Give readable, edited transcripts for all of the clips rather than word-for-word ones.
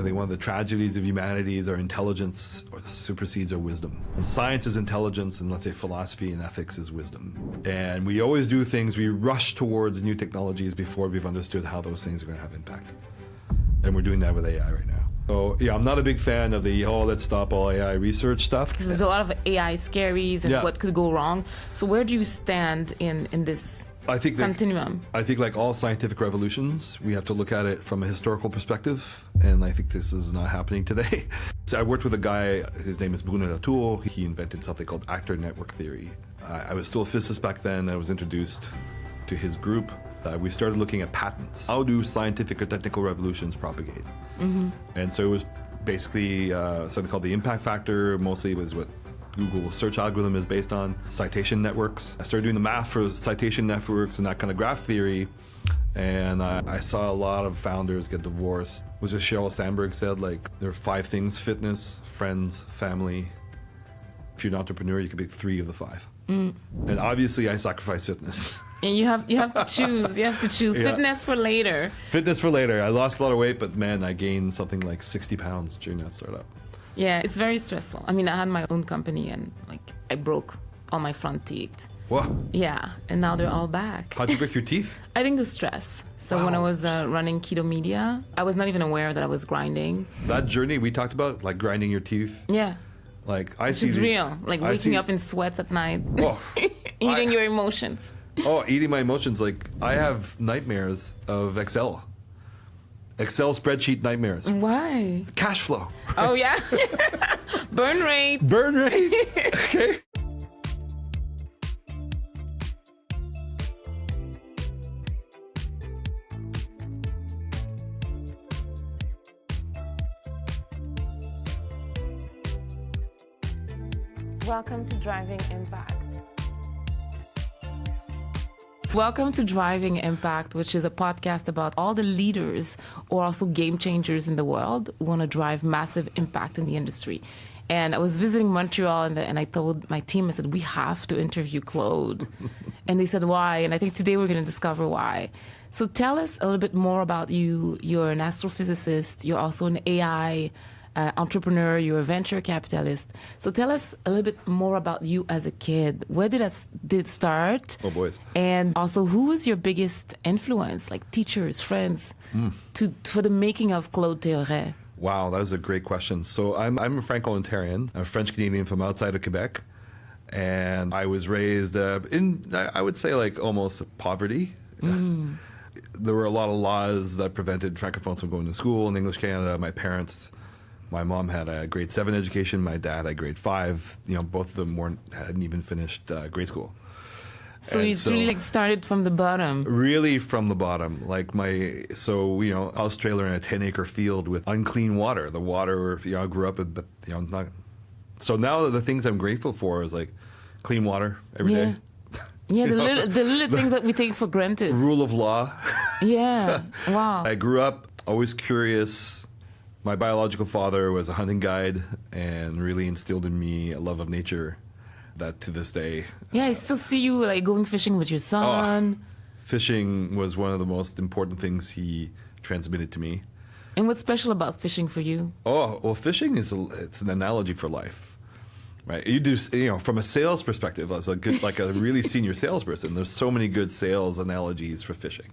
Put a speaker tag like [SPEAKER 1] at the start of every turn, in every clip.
[SPEAKER 1] I think one of the tragedies of humanity is our intelligence supersedes our wisdom. And science is intelligence, and let's say philosophy and ethics is wisdom. And we always do things, we rush towards new technologies before we've understood how those things are going to have impact. And we're doing that with AI right now. So yeah, I'm not a big fan of the, let's stop all AI research stuff.
[SPEAKER 2] Because there's a lot of AI scaries and what could go wrong. So where do you stand in this continuum?
[SPEAKER 1] I think like all scientific revolutions, we have to look at it from a historical perspective. And I think this is not happening today. So I worked with a guy, his name is Bruno Latour. He invented something called actor network theory. I was still a physicist back then. I was introduced to his group. We started looking at patents. How do scientific or technical revolutions propagate? And so it was basically something called the impact factor. Mostly was what Google search algorithm is based on. Citation networks. I started doing the math for citation networks and that kind of graph theory. And I saw a lot of founders get divorced. It was just Sheryl Sandberg said, like, there are 5 things: fitness, friends, family. If you're an entrepreneur, you can pick 3 of the 5. And obviously I sacrifice fitness.
[SPEAKER 2] And you have to choose. You have to choose fitness for later.
[SPEAKER 1] Fitness for later. I lost a lot of weight, but man, I gained something like 60 pounds during that startup.
[SPEAKER 2] Yeah, it's very stressful. I mean, I had my own company and like I broke all my front teeth.
[SPEAKER 1] Whoa.
[SPEAKER 2] Yeah, and now they're all back.
[SPEAKER 1] How'd you break your teeth?
[SPEAKER 2] I think the stress. So when I was running Keto Media, I was not even aware that I was grinding.
[SPEAKER 1] That journey we talked about, like grinding your teeth.
[SPEAKER 2] Yeah.
[SPEAKER 1] Like
[SPEAKER 2] Which is real. Like waking up in sweats at night.
[SPEAKER 1] Oh,
[SPEAKER 2] eating your emotions.
[SPEAKER 1] Eating my emotions. Like, I have nightmares of Excel spreadsheet nightmares.
[SPEAKER 2] Why?
[SPEAKER 1] Cash flow.
[SPEAKER 2] Oh, yeah. Burn rate.
[SPEAKER 1] Burn rate. Okay.
[SPEAKER 2] Welcome to Driving Impact. Welcome to Driving Impact, which is a podcast about all the leaders or also game changers in the world who want to drive massive impact in the industry. And I was visiting Montreal and I told my team, I said, we have to interview Claude. And they said, why? And I think today we're going to discover why. So tell us a little bit more about you. You're an astrophysicist. You're also an AI entrepreneur, you're a venture capitalist. So tell us a little bit more about you as a kid. Where did it start?
[SPEAKER 1] Oh, boys.
[SPEAKER 2] And also, who was your biggest influence, like teachers, friends, for the making of Claude Theoret?
[SPEAKER 1] Wow, that was a great question. So I'm a Franco-Ontarian. I'm a French-Canadian from outside of Quebec. And I was raised in, I would say, like almost poverty. There were a lot of laws that prevented Francophones from going to school in English Canada. My mom had a grade 7 education. My dad had grade 5. You know, both of them hadn't even finished grade school.
[SPEAKER 2] So it's really like started from the bottom.
[SPEAKER 1] Really from the bottom. Like house trailer in a 10-acre field with unclean water. The water, I grew up with, so now the things I'm grateful for is like clean water every day.
[SPEAKER 2] Yeah, the little things that we take for granted.
[SPEAKER 1] Rule of law.
[SPEAKER 2] Yeah, wow.
[SPEAKER 1] I grew up always curious. My biological father was a hunting guide and really instilled in me a love of nature that to this day.
[SPEAKER 2] Yeah, I still see you like going fishing with your son.
[SPEAKER 1] Fishing was one of the most important things he transmitted to me.
[SPEAKER 2] And what's special about fishing for you?
[SPEAKER 1] Oh, well, fishing it's an analogy for life, right? You do, from a sales perspective, as a really senior salesperson, there's so many good sales analogies for fishing,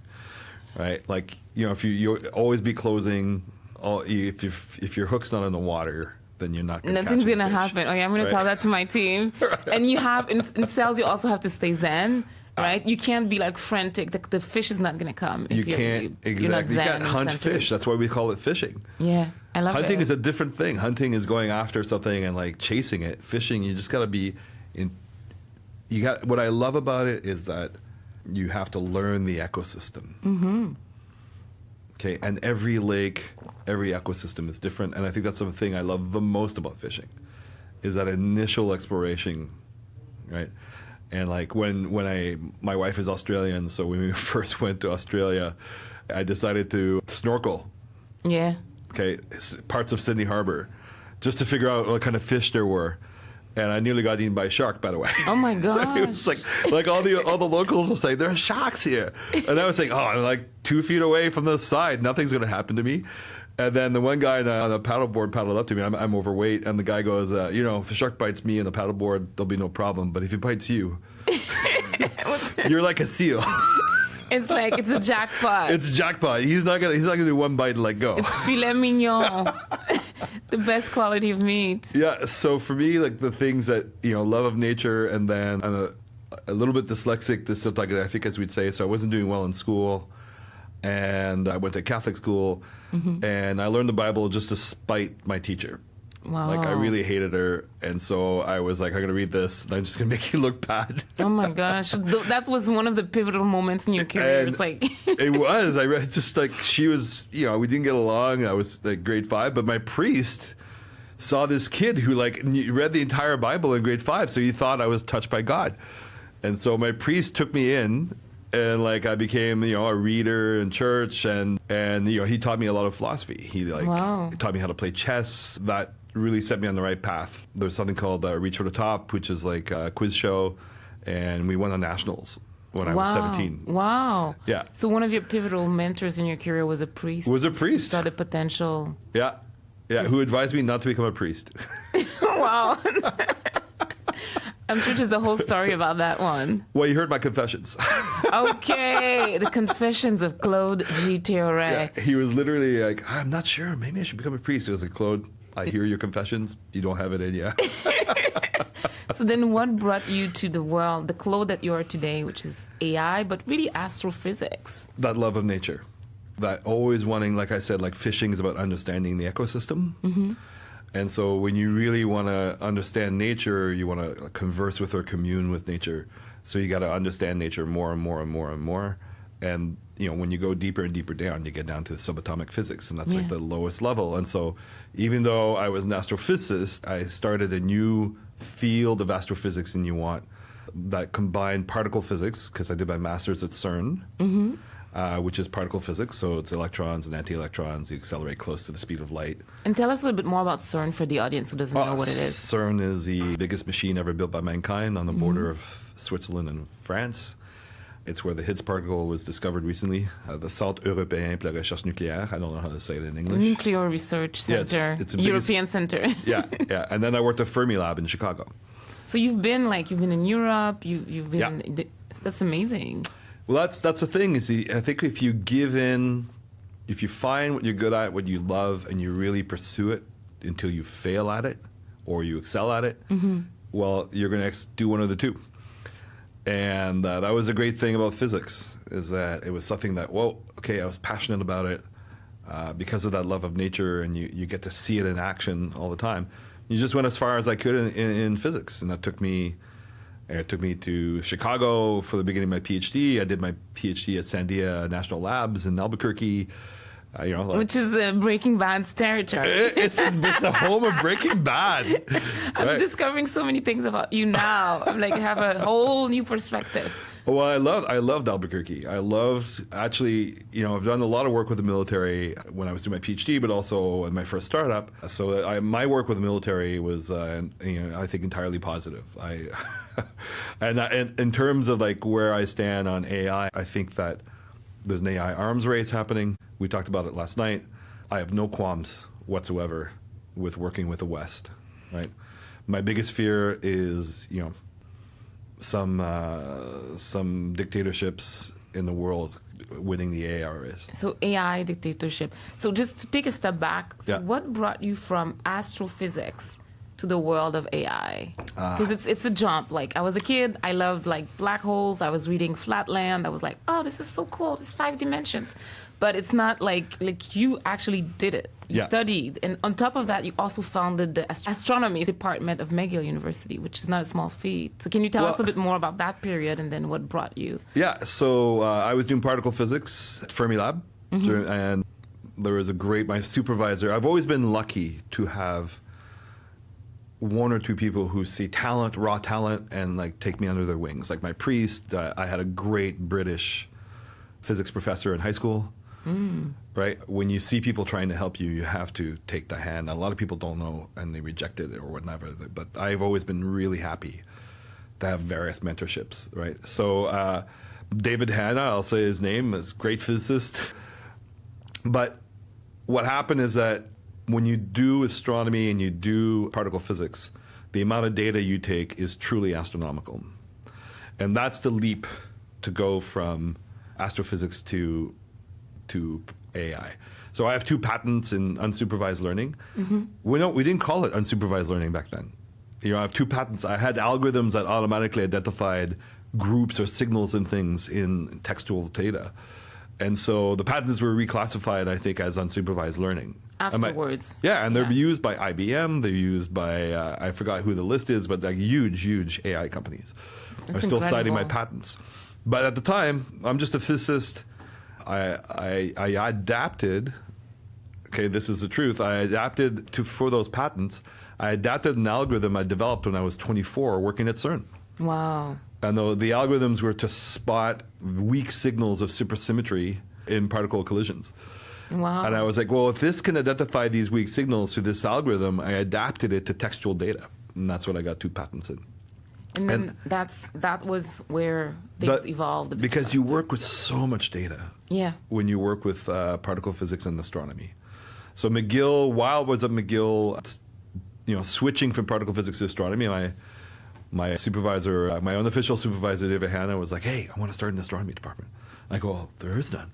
[SPEAKER 1] right? Like, if you always be closing. If your hook's not in the water, then you're not going to catch
[SPEAKER 2] nothing's going to
[SPEAKER 1] fish.
[SPEAKER 2] happen. Okay, I'm going to tell that to my team. Right. And you have in sales, you also have to stay zen, right? You can't be like frantic. The fish is not going to come.
[SPEAKER 1] You can't exactly. You can't hunt fish. That's why we call it fishing.
[SPEAKER 2] Yeah, I love
[SPEAKER 1] Hunting
[SPEAKER 2] it.
[SPEAKER 1] is a different thing. Hunting is going after something and like chasing it. Fishing, you just got to be in. What I love about it is that you have to learn the ecosystem. Mm-hmm. Okay, and every lake, every ecosystem is different, and I think that's the thing I love the most about fishing, is that initial exploration, right? And like when my wife is Australian, so when we first went to Australia, I decided to snorkel.
[SPEAKER 2] Yeah.
[SPEAKER 1] Okay, parts of Sydney Harbor, just to figure out what kind of fish there were. And I nearly got eaten by a shark, by the way.
[SPEAKER 2] Oh my gosh!
[SPEAKER 1] So it was like all the locals will say there are sharks here, and I was saying, I'm like 2 feet away from the side, nothing's going to happen to me. And then the one guy on the paddleboard paddled up to me. I'm overweight, and the guy goes, if a shark bites me in the paddleboard, there'll be no problem. But if he bites you, you're like a seal.
[SPEAKER 2] It's like it's a jackpot.
[SPEAKER 1] It's jackpot. He's not gonna do one bite and let go.
[SPEAKER 2] It's filet mignon, the best quality of meat.
[SPEAKER 1] Yeah. So for me, like the things that love of nature, and then I'm a little bit dyslexic, dyslexic, as we'd say. So I wasn't doing well in school, and I went to Catholic school, and I learned the Bible just to spite my teacher.
[SPEAKER 2] Wow.
[SPEAKER 1] Like I really hated her, and so I was like, I'm gonna read this, and I'm just gonna make you look bad.
[SPEAKER 2] Oh my gosh, that was one of the pivotal moments in your career.
[SPEAKER 1] And
[SPEAKER 2] it's like
[SPEAKER 1] it was. I read just like she was. We didn't get along. I was like grade 5, but my priest saw this kid who like read the entire Bible in grade 5, so he thought I was touched by God, and so my priest took me in. And like I became, a reader in church, and he taught me a lot of philosophy. He taught me how to play chess. That really set me on the right path. There's something called Reach for the Top, which is like a quiz show, and we won on nationals when I was 17.
[SPEAKER 2] Wow.
[SPEAKER 1] Yeah.
[SPEAKER 2] So one of your pivotal mentors in your career was a priest.
[SPEAKER 1] Who
[SPEAKER 2] saw the potential.
[SPEAKER 1] Yeah. Who advised me not to become a priest.
[SPEAKER 2] Wow. I'm sure there's a whole story about that one.
[SPEAKER 1] Well, you heard my confessions.
[SPEAKER 2] Okay, the confessions of Claude G. Theoret.
[SPEAKER 1] Yeah, he was literally like, I'm not sure. Maybe I should become a priest. It was like, Claude, I hear your confessions. You don't have it in you.
[SPEAKER 2] So then what brought you to the world, the Claude that you are today, which is AI, but really astrophysics?
[SPEAKER 1] That love of nature. That always wanting, like I said, like fishing is about understanding the ecosystem. Mm-hmm. And so when you really want to understand nature, you want to converse with or commune with nature. So you got to understand nature more and more and more and more. And, when you go deeper and deeper down, you get down to subatomic physics, and that's like the lowest level. And so even though I was an astrophysicist, I started a new field of astrophysics in UWant that combined particle physics, because I did my master's at CERN. Mm-hmm. Which is particle physics, so it's electrons and anti-electrons. You accelerate close to the speed of light.
[SPEAKER 2] And tell us a little bit more about CERN for the audience who doesn't know what it is.
[SPEAKER 1] CERN is the biggest machine ever built by mankind on the border of Switzerland and France. It's where the Higgs particle was discovered recently. The Centre Européen pour la Recherche Nucléaire. I don't know how to say it in English.
[SPEAKER 2] Nuclear Research Center,
[SPEAKER 1] it's
[SPEAKER 2] European Center.
[SPEAKER 1] Yeah. And then I worked at Fermilab in Chicago.
[SPEAKER 2] So you've been in Europe. You've been. That's amazing.
[SPEAKER 1] Well, that's the thing. I think if you find what you're good at, what you love, and you really pursue it until you fail at it or you excel at it, well, you're going to do one of the two. And that was a great thing about physics, is that it was something that, I was passionate about it because of that love of nature, and you get to see it in action all the time. You just went as far as I could in physics, and that took me. It took me to Chicago for the beginning of my PhD. I did my PhD at Sandia National Labs in Albuquerque.
[SPEAKER 2] Which is Breaking Bad's territory.
[SPEAKER 1] It's the home of Breaking Bad.
[SPEAKER 2] I'm discovering so many things about you now. I'm like, I have a whole new perspective.
[SPEAKER 1] Well, I loved Albuquerque. I loved, actually, I've done a lot of work with the military when I was doing my PhD, but also in my first startup. So my work with the military was, I think, entirely positive. And in terms of like where I stand on AI, I think that there's an AI arms race happening. We talked about it last night. I have no qualms whatsoever with working with the West, right? My biggest fear is, some dictatorships in the world winning the AI race.
[SPEAKER 2] So AI dictatorship. So just to take a step back, what brought you from astrophysics to the world of AI? Because it's a jump. Like, I was a kid, I loved like black holes. I was reading Flatland. I was like, oh, this is so cool. It's 5 dimensions. But it's not like you actually did it. You studied. And on top of that, you also founded the astronomy department of McGill University, which is not a small feat. So can you tell us a bit more about that period and then what brought you?
[SPEAKER 1] Yeah, so I was doing particle physics at Fermilab. And there was my supervisor. I've always been lucky to have one or two people who see talent, raw talent, and like take me under their wings. Like my priest, I had a great British physics professor in high school. Right? When you see people trying to help you, you have to take the hand. A lot of people don't know and they reject it or whatever. But I've always been really happy to have various mentorships, right? So David Hanna, I'll say his name, is a great physicist. But what happened is that when you do astronomy and you do particle physics, the amount of data you take is truly astronomical. And that's the leap to go from astrophysics to AI. So I have 2 patents in unsupervised learning. We didn't call it unsupervised learning back then. I have 2 patents. I had algorithms that automatically identified groups or signals and things in textual data. And so the patents were reclassified, I think, as unsupervised learning.
[SPEAKER 2] Afterwards.
[SPEAKER 1] And they're used by IBM. They're used by, I forgot who the list is, but like huge AI companies are still citing my patents. But at the time, I'm just a physicist. I adapted, okay, this is the truth. I adapted for those patents. I adapted an algorithm I developed when I was 24 working at CERN.
[SPEAKER 2] Wow.
[SPEAKER 1] And the algorithms were to spot weak signals of supersymmetry in particle collisions.
[SPEAKER 2] Wow.
[SPEAKER 1] And I was like, well, if this can identify these weak signals through this algorithm, I adapted it to textual data. And that's what I got 2 patents in.
[SPEAKER 2] And then that was where things evolved.
[SPEAKER 1] Because you work with so much data.
[SPEAKER 2] Yeah. When
[SPEAKER 1] you work with particle physics and astronomy. So McGill, while I was at McGill, switching from particle physics to astronomy, my supervisor, my unofficial supervisor, David Hanna, was like, hey, I want to start an astronomy department. I go, well, there is none.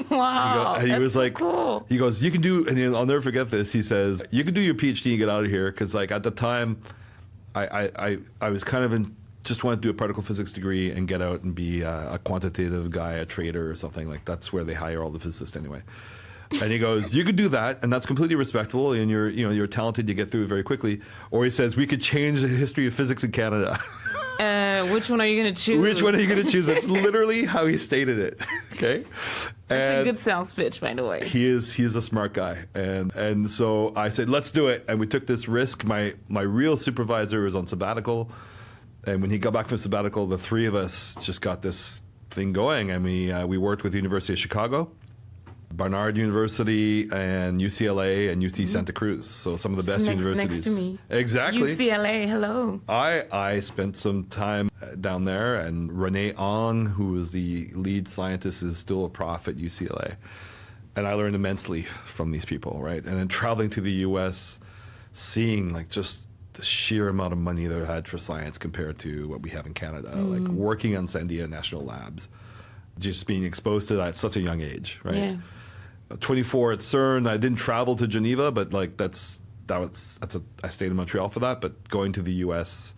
[SPEAKER 2] Wow.
[SPEAKER 1] And he was like,
[SPEAKER 2] cool.
[SPEAKER 1] He goes, you can do, and I'll never forget this. He says, you can do your PhD and get out of here. Because like at the time, I was kind of just wanted to do a particle physics degree and get out and be a quantitative guy, a trader or something. Like that's where they hire all the physicists anyway. And he goes, you could do that, and that's completely respectable, and you're talented, you get through it very quickly. Or he says, we could change the history of physics in Canada.
[SPEAKER 2] Which one are you going to choose?
[SPEAKER 1] Which one are you going to choose? That's literally how he stated it. Okay,
[SPEAKER 2] that's a good sales pitch, by the way.
[SPEAKER 1] He's a smart guy, and so I said, let's do it, and we took this risk. My real supervisor was on sabbatical, and when he got back from sabbatical, the 3 of us just got this thing going, and we worked with the University of Chicago, Barnard University, and UCLA, and UC Santa Cruz. So some of the best universities.
[SPEAKER 2] Next to me.
[SPEAKER 1] Exactly.
[SPEAKER 2] UCLA, hello.
[SPEAKER 1] I spent some time down there, and Renee Ong, who was the lead scientist, is still a prof at UCLA. And I learned immensely from these people, right? And then traveling to the U.S., seeing like just the sheer amount of money they had for science compared to what we have in Canada, like working on Sandia National Labs, just being exposed to that at such a young age, right?
[SPEAKER 2] Yeah.
[SPEAKER 1] 24 at CERN. I didn't travel to Geneva, but like I stayed in Montreal for that. But going to the U.S.,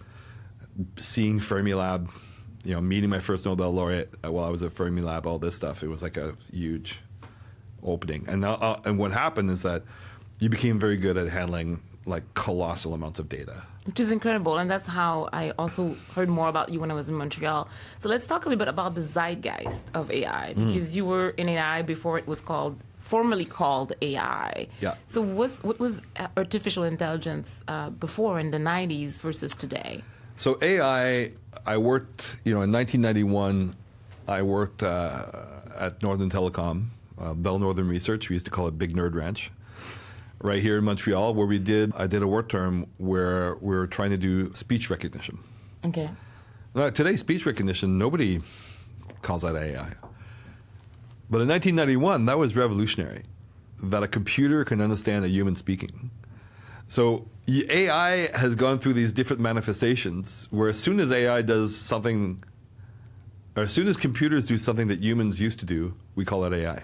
[SPEAKER 1] seeing Fermilab, meeting my first Nobel laureate while I was at Fermilab, all this stuff, it was like a huge opening. And what happened is that you became very good at handling like colossal amounts of data.
[SPEAKER 2] Which is incredible, and that's how I also heard more about you when I was in Montreal. So let's talk a little bit about the zeitgeist of AI, because you were in AI before it was formally called AI.
[SPEAKER 1] Yeah.
[SPEAKER 2] So what was artificial intelligence before in the 90s versus today?
[SPEAKER 1] So AI, I worked, in 1991, I worked at Northern Telecom, Bell Northern Research. We used to call it Big Nerd Ranch, right here in Montreal, where I did a work term where we were trying to do speech recognition.
[SPEAKER 2] Okay.
[SPEAKER 1] Now, today, speech recognition, nobody calls that AI. But in 1991, that was revolutionary, that a computer can understand a human speaking. So AI has gone through these different manifestations where as soon as AI does something, or as soon as computers do something that humans used to do, we call it AI.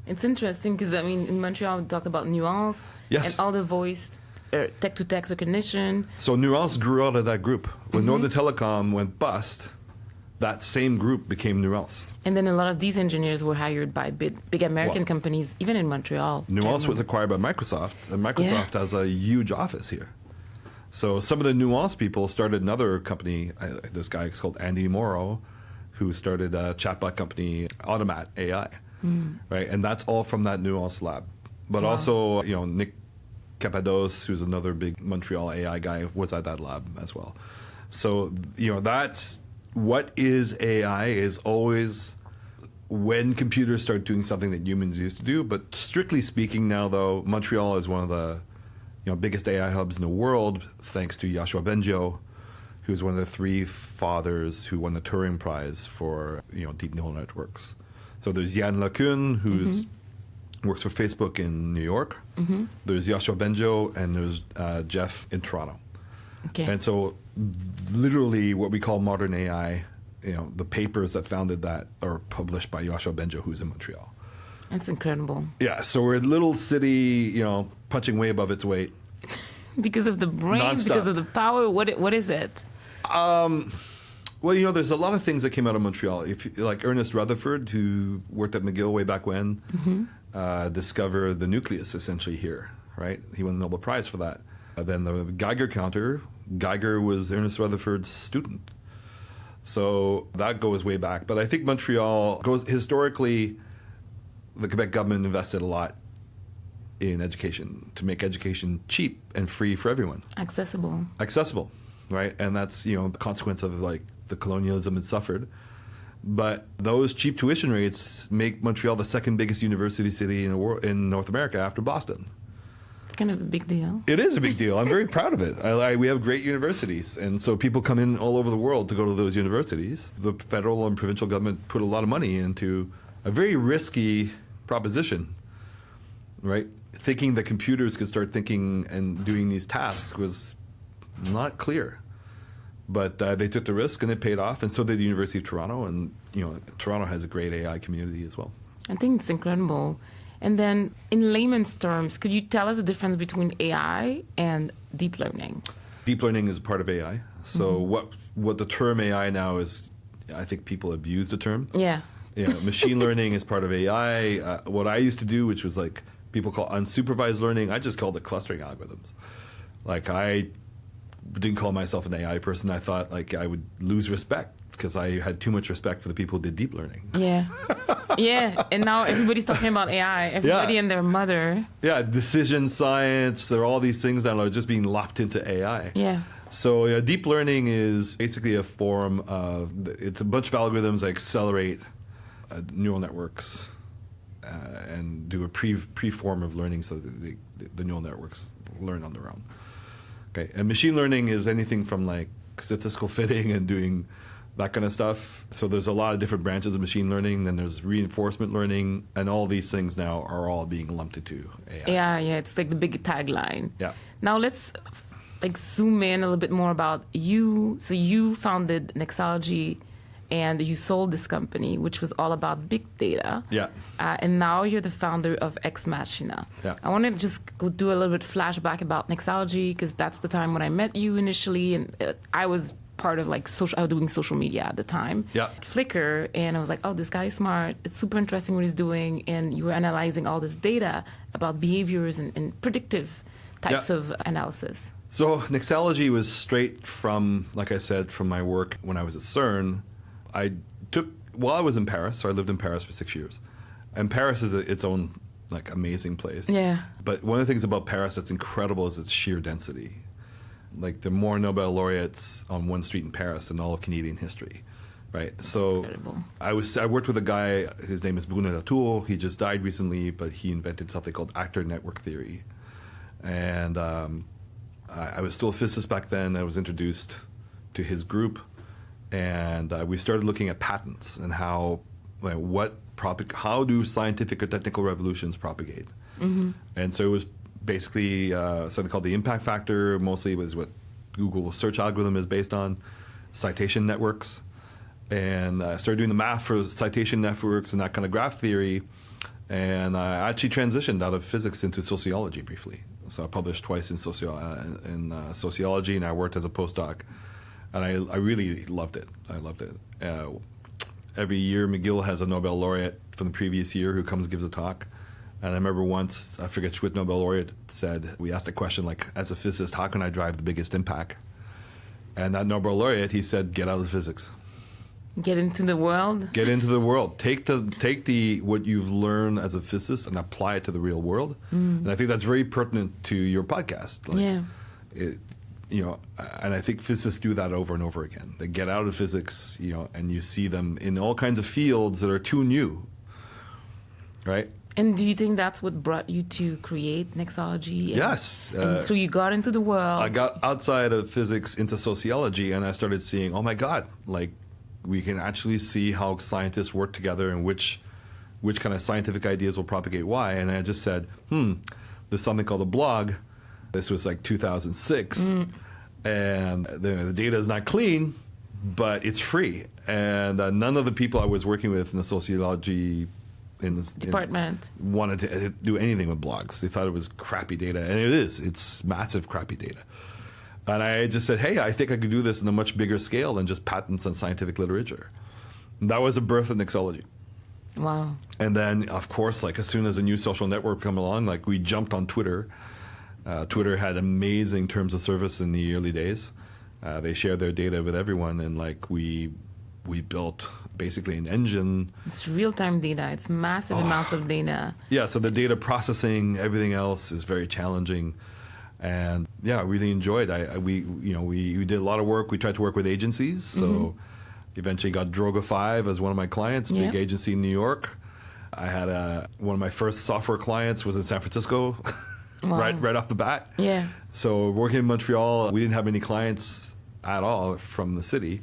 [SPEAKER 2] It's interesting because, in Montreal, we talked about nuance and all the voice, text-to-text recognition.
[SPEAKER 1] So nuance grew out of that group. When Northern Telecom went bust, that same group became Nuance.
[SPEAKER 2] And then a lot of these engineers were hired by big American companies, even in Montreal.
[SPEAKER 1] Nuance was acquired by Microsoft, and Microsoft has a huge office here. So some of the Nuance people started another company. This guy is called Andy Morrow, who started a chatbot company, Automat AI, right? And that's all from that Nuance lab. But also, Nick Capados, who's another big Montreal AI guy, was at that lab as well. So, that's... What is AI is always when computers start doing something that humans used to do. But strictly speaking now, though, Montreal is one of the biggest AI hubs in the world, thanks to Yoshua Bengio, who's one of the 3 fathers who won the Turing Prize for deep neural networks. So there's Yann LeCun, who's works for Facebook in New York. There's Yoshua Benjo, and there's Jeff in Toronto.
[SPEAKER 2] Okay.
[SPEAKER 1] And so literally what we call modern AI, the papers that founded that are published by Yoshua Benjo, who's in Montreal.
[SPEAKER 2] That's incredible.
[SPEAKER 1] Yeah, so we're a little city, punching way above its weight.
[SPEAKER 2] Because of the brain,
[SPEAKER 1] Non-stop.
[SPEAKER 2] because of the power, what is it?
[SPEAKER 1] Well, there's a lot of things that came out of Montreal. Like Ernest Rutherford, who worked at McGill way back when, discovered the nucleus essentially here, right? He won the Nobel Prize for that. Then the Geiger counter, Geiger was Ernest Rutherford's student. So that goes way back. But I think Montreal historically, the Quebec government invested a lot in education to make education cheap and free for everyone. Accessible, right? And that's, the consequence of the colonialism it suffered. But those cheap tuition rates make Montreal the second biggest university city in the world, in North America, after Boston.
[SPEAKER 2] It's kind of a big deal.
[SPEAKER 1] It is a big deal. I'm very proud of it. We have great universities, and so people come in all over the world to go to those universities. The federal and provincial government put a lot of money into a very risky proposition, right? Thinking that computers could start thinking and doing these tasks was not clear. But they took the risk, and it paid off, and so did the University of Toronto. And Toronto has a great AI community as well.
[SPEAKER 2] I think it's incredible. And then, in layman's terms, could you tell us the difference between AI and deep learning?
[SPEAKER 1] Deep learning is a part of AI. So what the term AI now is, I think people abuse the term.
[SPEAKER 2] Yeah.
[SPEAKER 1] Machine learning is part of AI. What I used to do, which was people call unsupervised learning, I just called it clustering algorithms. I didn't call myself an AI person. I thought I would lose respect because I had too much respect for the people who did deep learning.
[SPEAKER 2] Yeah. Yeah. And now everybody's talking about AI. Everybody and their mother.
[SPEAKER 1] Yeah. Decision science. There are all these things that are just being lopped into AI.
[SPEAKER 2] Yeah.
[SPEAKER 1] So deep learning is basically a form of, it's a bunch of algorithms that accelerate neural networks and do a pre-form of learning so that the neural networks learn on their own. Okay, and machine learning is anything from statistical fitting and doing that kind of stuff. So there's a lot of different branches of machine learning. Then there's reinforcement learning, and all these things now are all being lumped into AI.
[SPEAKER 2] Yeah, it's the big tagline.
[SPEAKER 1] Yeah.
[SPEAKER 2] Now let's zoom in a little bit more about you. So you founded Nexalogy, and you sold this company, which was all about big data.
[SPEAKER 1] Yeah.
[SPEAKER 2] And now you're the founder of Ex Machina.
[SPEAKER 1] Yeah.
[SPEAKER 2] I want to just go do a little bit flashback about Nexalogy, because that's the time when I met you initially, and I was part of I was doing social media at the time.
[SPEAKER 1] Yeah.
[SPEAKER 2] Flickr, and I was like, oh, this guy is smart. It's super interesting what he's doing, and you were analyzing all this data about behaviors and predictive types of analysis.
[SPEAKER 1] So Nexalogy was straight from, like I said, from my work when I was at CERN. While I was in Paris, so I lived in Paris for 6 years. And Paris is its own amazing place.
[SPEAKER 2] Yeah.
[SPEAKER 1] But one of the things about Paris that's incredible is its sheer density. There are more Nobel laureates on one street in Paris than all of Canadian history, right? So
[SPEAKER 2] incredible.
[SPEAKER 1] I worked with a guy, his name is Bruno Latour. He just died recently, but he invented something called actor network theory. And I was still a physicist back then. I was introduced to his group. And we started looking at patents and how do scientific or technical revolutions propagate. And so it was basically something called the impact factor. Mostly was what Google search algorithm is based on, citation networks. And I started doing the math for citation networks and that kind of graph theory. And I actually transitioned out of physics into sociology briefly. So I published twice in sociology, and I worked as a postdoc. And I really loved it. I loved it. Every year, McGill has a Nobel laureate from the previous year who comes and gives a talk. And I remember once, I forget which Nobel laureate said, we asked a question as a physicist, how can I drive the biggest impact? And that Nobel laureate, he said, get out of physics.
[SPEAKER 2] Get into the world.
[SPEAKER 1] Get into the world. Take what you've learned as a physicist and apply it to the real world. And I think that's very pertinent to your podcast. And I think physicists do that over and over again. They get out of physics, and you see them in all kinds of fields that are too new, right?
[SPEAKER 2] And do you think that's what brought you to create Nexalogy?
[SPEAKER 1] Yes.
[SPEAKER 2] So you got into the world.
[SPEAKER 1] I got outside of physics into sociology, and I started seeing, oh my God, we can actually see how scientists work together and which which kind of scientific ideas will propagate why. And I just said, there's something called a blog. This was like 2006. And the data is not clean, but it's free. And none of the people I was working with in the sociology
[SPEAKER 2] department
[SPEAKER 1] wanted to do anything with blogs. They thought it was crappy data. And it is. It's massive crappy data. And I just said, hey, I think I could do this on a much bigger scale than just patents on scientific literature. And that was the birth of Nexalogy.
[SPEAKER 2] Wow.
[SPEAKER 1] And then, of course, like as soon as a new social network come along, like we jumped on Twitter. Twitter had amazing terms of service in the early days. They shared their data with everyone, and like we built basically an engine.
[SPEAKER 2] It's real-time data. It's massive amounts of data.
[SPEAKER 1] Yeah, so the data processing, everything else is very challenging. And yeah, I really enjoyed. We did a lot of work. We tried to work with agencies. So eventually got Droga 5 as one of my clients, a big agency in New York. I had one of my first software clients was in San Francisco, right off the bat.
[SPEAKER 2] Yeah.
[SPEAKER 1] So working in Montreal, we didn't have any clients at all from the city.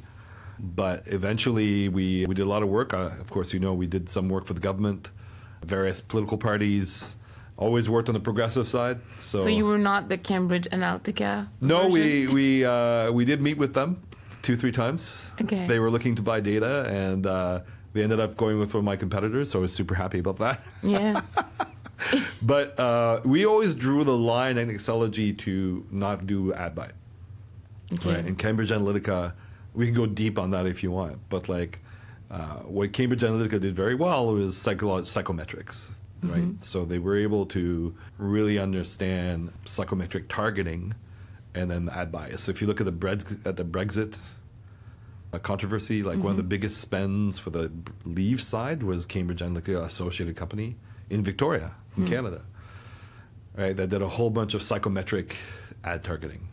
[SPEAKER 1] But eventually we did a lot of work. Of course, we did some work for the government, various political parties. Always worked on the progressive side. So
[SPEAKER 2] you were not the Cambridge Analytica?
[SPEAKER 1] No,
[SPEAKER 2] version?
[SPEAKER 1] we did meet with them 2-3 times.
[SPEAKER 2] Okay.
[SPEAKER 1] They were looking to buy data, and we ended up going with one of my competitors. So I was super happy about that.
[SPEAKER 2] Yeah.
[SPEAKER 1] But we always drew the line at Nexalogy to not do ad buy.
[SPEAKER 2] Okay.
[SPEAKER 1] Right? And Cambridge Analytica, we can go deep on that if you want. But like, what Cambridge Analytica did very well was psychometrics. Right, so they were able to really understand psychometric targeting, and then ad bias. So if you look at the Brexit controversy, like one of the biggest spends for the Leave side was Cambridge Analytica Associated Company in Victoria, in Canada. Right, that did a whole bunch of psychometric ad targeting,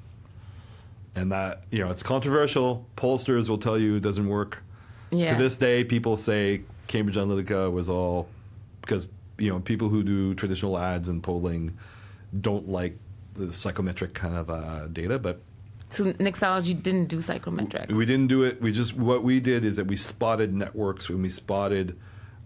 [SPEAKER 1] and that it's controversial. Pollsters will tell you it doesn't work.
[SPEAKER 2] Yeah.
[SPEAKER 1] To this day, people say Cambridge Analytica was all because. People who do traditional ads and polling don't like the psychometric kind of data, but
[SPEAKER 2] so Nexalogy didn't do psychometrics.
[SPEAKER 1] We didn't do it. What we did is that we spotted networks, and we spotted,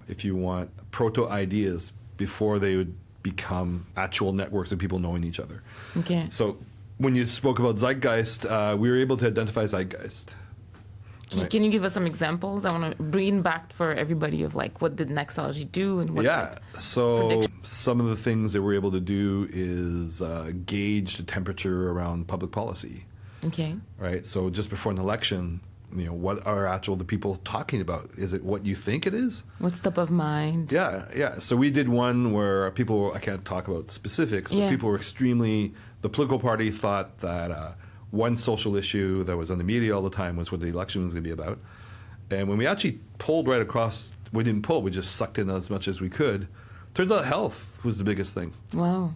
[SPEAKER 1] if you want, proto ideas before they would become actual networks of people knowing each other.
[SPEAKER 2] Okay.
[SPEAKER 1] So when you spoke about zeitgeist, we were able to identify zeitgeist. Right.
[SPEAKER 2] Can you give us some examples? I want to bring back for everybody of like what did Nexalogy do and what.
[SPEAKER 1] Yeah. So some of the things that we're able to do is gauge the temperature around public policy.
[SPEAKER 2] Okay.
[SPEAKER 1] Right. So just before an election, what are the people talking about? Is it what you think it is?
[SPEAKER 2] What's top of mind?
[SPEAKER 1] Yeah. Yeah. So we did one where people, I can't talk about specifics, but people were the political party thought that. One social issue that was on the media all the time was what the election was going to be about. And when we actually polled right across, we didn't poll, we just sucked in as much as we could. Turns out health was the biggest thing.
[SPEAKER 2] Wow.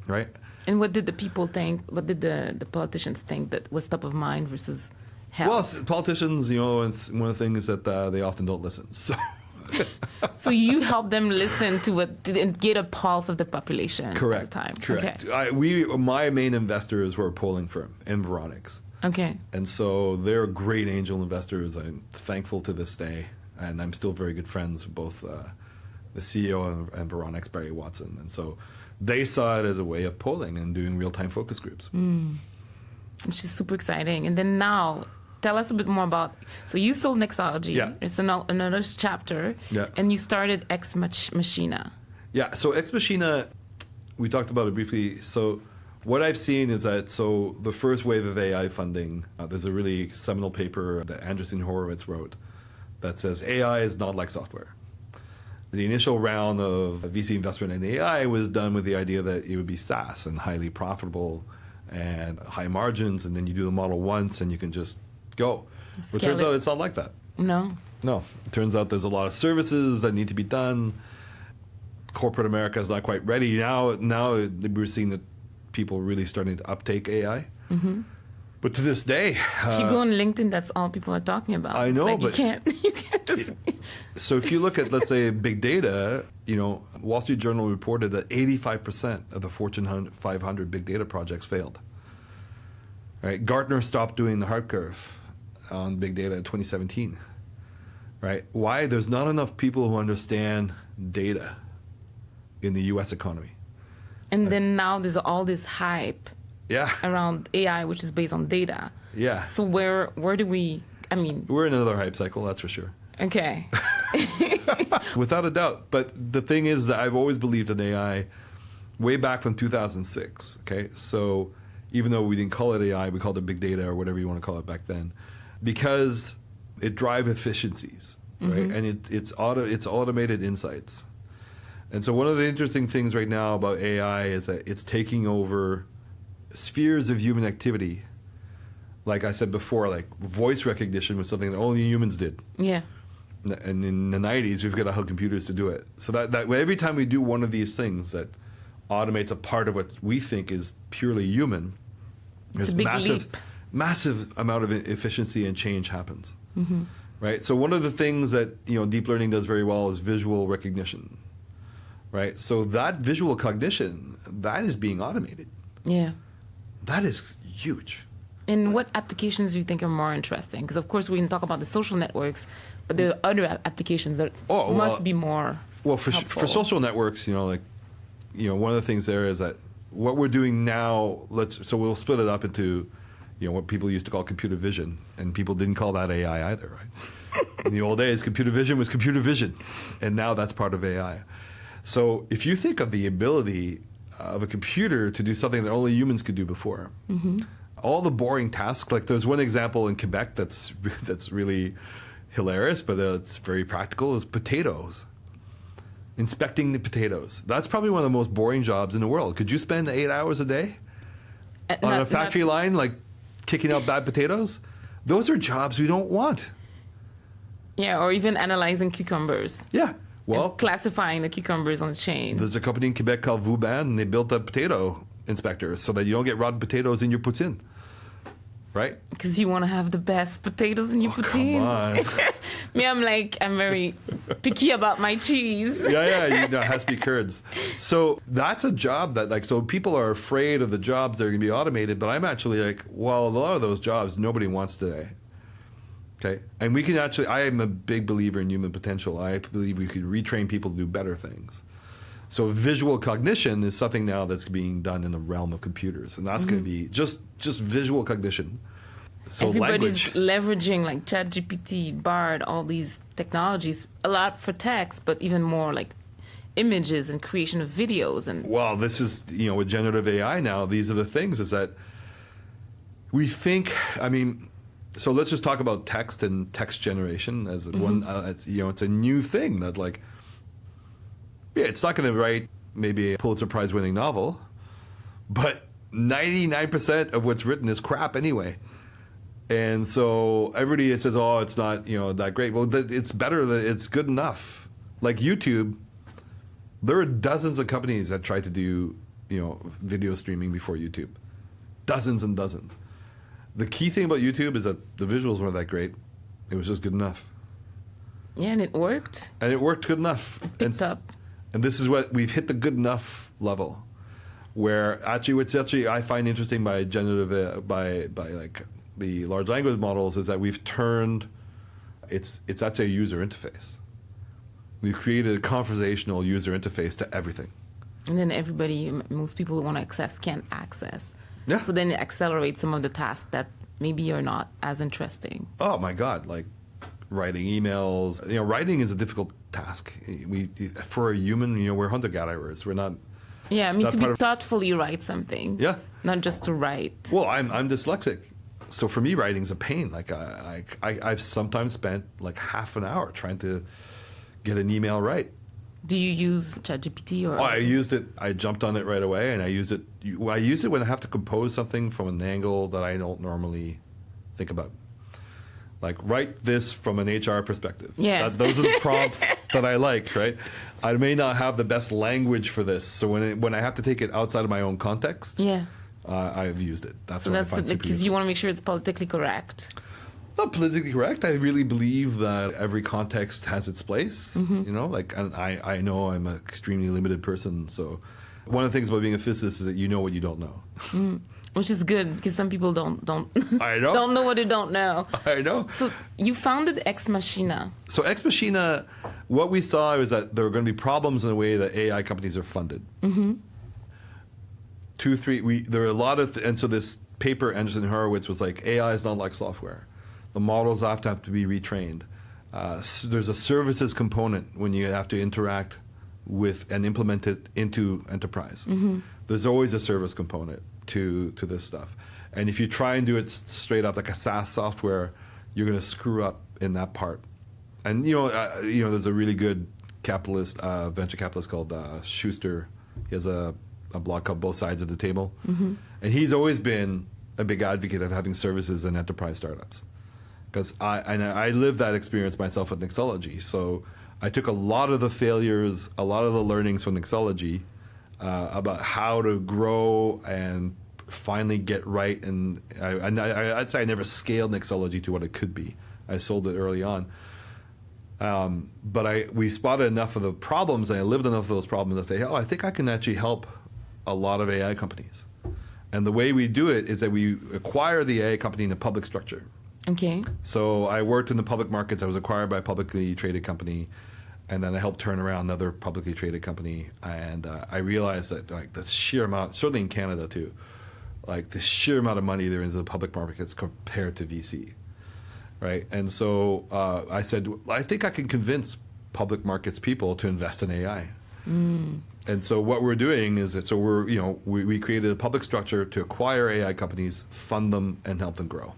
[SPEAKER 1] Right?
[SPEAKER 2] And what did the people think, what did the politicians think that was top of mind versus health?
[SPEAKER 1] Well, politicians, one of the things is that they often don't listen. So
[SPEAKER 2] So you help them listen to get a pulse of the population.
[SPEAKER 1] Correct.
[SPEAKER 2] All the time.
[SPEAKER 1] Correct.
[SPEAKER 2] Okay.
[SPEAKER 1] My main investors were a polling firm, Environics.
[SPEAKER 2] Okay.
[SPEAKER 1] And so they're great angel investors. I'm thankful to this day, and I'm still very good friends with both the CEO of Environics, Barry Watson. And so they saw it as a way of polling and doing real-time focus groups.
[SPEAKER 2] Which is super exciting. And then now, tell us a bit more about, so you sold Nexalogy.
[SPEAKER 1] Yeah.
[SPEAKER 2] It's another chapter.
[SPEAKER 1] Yeah.
[SPEAKER 2] And you started Ex Machina.
[SPEAKER 1] Yeah, so Ex Machina, we talked about it briefly. So what I've seen is that, the first wave of AI funding, there's a really seminal paper that Andreessen Horowitz wrote that says AI is not like software. The initial round of VC investment in AI was done with the idea that it would be SaaS and highly profitable and high margins, and then you do the model once and you can just go. But it turns out it's not like that.
[SPEAKER 2] No.
[SPEAKER 1] It turns out there's a lot of services that need to be done. Corporate America is not quite ready. Now we're seeing that people really starting to uptake AI. Mm-hmm. But to this day...
[SPEAKER 2] if you go on LinkedIn, that's all people are talking about.
[SPEAKER 1] I know,
[SPEAKER 2] like
[SPEAKER 1] but...
[SPEAKER 2] You can't just...
[SPEAKER 1] So if you look at, let's say, big data, Wall Street Journal reported that 85% of the Fortune 500 big data projects failed. Right? Gartner stopped doing the Hart curve on big data in 2017. right? Why? There's not enough people who understand data in the U.S. economy.
[SPEAKER 2] And then now there's all this hype
[SPEAKER 1] Yeah.
[SPEAKER 2] around AI, which is based on data.
[SPEAKER 1] Yeah.
[SPEAKER 2] So where do we, I mean...
[SPEAKER 1] We're in another hype cycle, that's for sure.
[SPEAKER 2] Okay.
[SPEAKER 1] Without a doubt. But the thing is that I've always believed in AI way back from 2006, okay? So even though we didn't call it AI, we called it big data or whatever you want to call it back then, because it drives efficiencies, right? And it's automated insights. And so one of the interesting things right now about AI is that it's taking over spheres of human activity. Like I said before, like voice recognition was something that only humans did.
[SPEAKER 2] Yeah.
[SPEAKER 1] And in the 90s, we've got to have computers to do it. So that every time we do one of these things that automates a part of what we think is purely human,
[SPEAKER 2] It's a big leap.
[SPEAKER 1] Massive amount of efficiency and change happens. Right? So one of the things that deep learning does very well is visual recognition. Right? So that visual cognition, that is being automated.
[SPEAKER 2] Yeah.
[SPEAKER 1] That is huge.
[SPEAKER 2] And what applications do you think are more interesting? Because, of course, we can talk about the social networks, but there are other applications that must be more helpful.
[SPEAKER 1] For social networks, one of the things there is that what we're doing now, so we'll split it up into, what people used to call computer vision, and people didn't call that AI either, right? In the old days, computer vision was computer vision, and now that's part of AI. So if you think of the ability of a computer to do something that only humans could do before, all the boring tasks, like there's one example in Quebec that's really hilarious, but it's very practical, is potatoes. Inspecting the potatoes. That's probably one of the most boring jobs in the world. Could you spend 8 hours a day on a factory line, like kicking out bad potatoes? Those are jobs we don't want.
[SPEAKER 2] Yeah, or even analyzing cucumbers.
[SPEAKER 1] Yeah. Well,
[SPEAKER 2] and classifying the cucumbers on the chain.
[SPEAKER 1] There's a company in Quebec called Vauban, and they built a potato inspector so that you don't get rotten potatoes in your poutine. Right?
[SPEAKER 2] Because you want to have the best potatoes in your poutine.
[SPEAKER 1] Come on.
[SPEAKER 2] Me, I'm very picky about my cheese.
[SPEAKER 1] Yeah, it has to be curds. So that's a job that, so people are afraid of the jobs that are going to be automated, but I'm actually like, well, a lot of those jobs nobody wants today. Okay? And we can I am a big believer in human potential. I believe we could retrain people to do better things. So visual cognition is something now that's being done in the realm of computers, and that's going to be just visual cognition. So
[SPEAKER 2] everybody's
[SPEAKER 1] language.
[SPEAKER 2] leveraging like ChatGPT, Bard, all these technologies, a lot for text, but even more like images and creation of videos. And
[SPEAKER 1] well, this is with generative AI now. These are the things is that we think. So let's just talk about text and text generation as one. It's a new thing that like. Yeah, it's not going to write maybe a Pulitzer Prize winning novel, but 99% of what's written is crap anyway. And so everybody says, oh, it's not that great. Well, it's better, it's good enough. Like YouTube, there are dozens of companies that try to do video streaming before YouTube. Dozens and dozens. The key thing about YouTube is that the visuals weren't that great. It was just good enough.
[SPEAKER 2] Yeah, and it worked.
[SPEAKER 1] And it worked good enough.
[SPEAKER 2] It picked up.
[SPEAKER 1] And this is what we've hit the good enough level, where what's I find interesting by generative by like the large language models is that we've turned it's actually a user interface. We've created a conversational user interface to everything.
[SPEAKER 2] And then most people who want to access can't access.
[SPEAKER 1] Yeah.
[SPEAKER 2] So then it accelerates some of the tasks that maybe are not as interesting.
[SPEAKER 1] Oh my God! Like writing emails. Writing is a difficult task. For a human, we're hunter-gatherers. We're not.
[SPEAKER 2] Yeah, to thoughtfully write something.
[SPEAKER 1] Yeah.
[SPEAKER 2] Not just to write.
[SPEAKER 1] Well, I'm dyslexic, so for me, writing's a pain. Like I've sometimes spent like half an hour trying to get an email right.
[SPEAKER 2] Do you use ChatGPT or?
[SPEAKER 1] Oh, I used it. I jumped on it right away, and I use it. I use it when I have to compose something from an angle that I don't normally think about. Like, write this from an HR perspective.
[SPEAKER 2] Yeah.
[SPEAKER 1] Those are the prompts that I like, right? I may not have the best language for this, so when I have to take it outside of my own context, I've used it. That's
[SPEAKER 2] because you want to make sure it's politically correct.
[SPEAKER 1] Not politically correct. I really believe that every context has its place. And I know I'm an extremely limited person, so one of the things about being a physicist is that you know what you don't know.
[SPEAKER 2] Which is good because some people don't
[SPEAKER 1] I know.
[SPEAKER 2] don't know what they don't know.
[SPEAKER 1] I know.
[SPEAKER 2] So you founded Ex Machina.
[SPEAKER 1] So Ex Machina, what we saw is that there were going to be problems in the way that AI companies are funded. Mm-hmm. There were a lot of, and so this paper, Anderson and Horowitz, was like, AI is not like software. The models have to be retrained. So there's a services component when you have to interact with and implement it into enterprise. Mm-hmm. There's always a service component to this stuff. And if you try and do it straight up like a SaaS software, you're going to screw up in that part. And there's a really good capitalist, venture capitalist called Schuster. He has a blog called Both Sides of the Table. Mm-hmm. And he's always been a big advocate of having services in enterprise startups. Because I lived that experience myself at Nexalogy. So I took a lot of the failures, a lot of the learnings from Nexalogy about how to grow and finally get right. And I'd say I never scaled Nexalogy to what it could be. I sold it early on. But we spotted enough of the problems, and I lived enough of those problems, I say, I think I can actually help a lot of AI companies. And the way we do it is that we acquire the AI company in a public structure.
[SPEAKER 2] Okay.
[SPEAKER 1] So I worked in the public markets. I was acquired by a publicly traded company, and then I helped turn around another publicly traded company. And I realized that like the sheer amount, certainly in Canada too, like the sheer amount of money there is in the public markets compared to VC, right? And so I said, I think I can convince public markets people to invest in AI. Mm. And so what we're doing is that we created a public structure to acquire AI companies, fund them, and help them grow.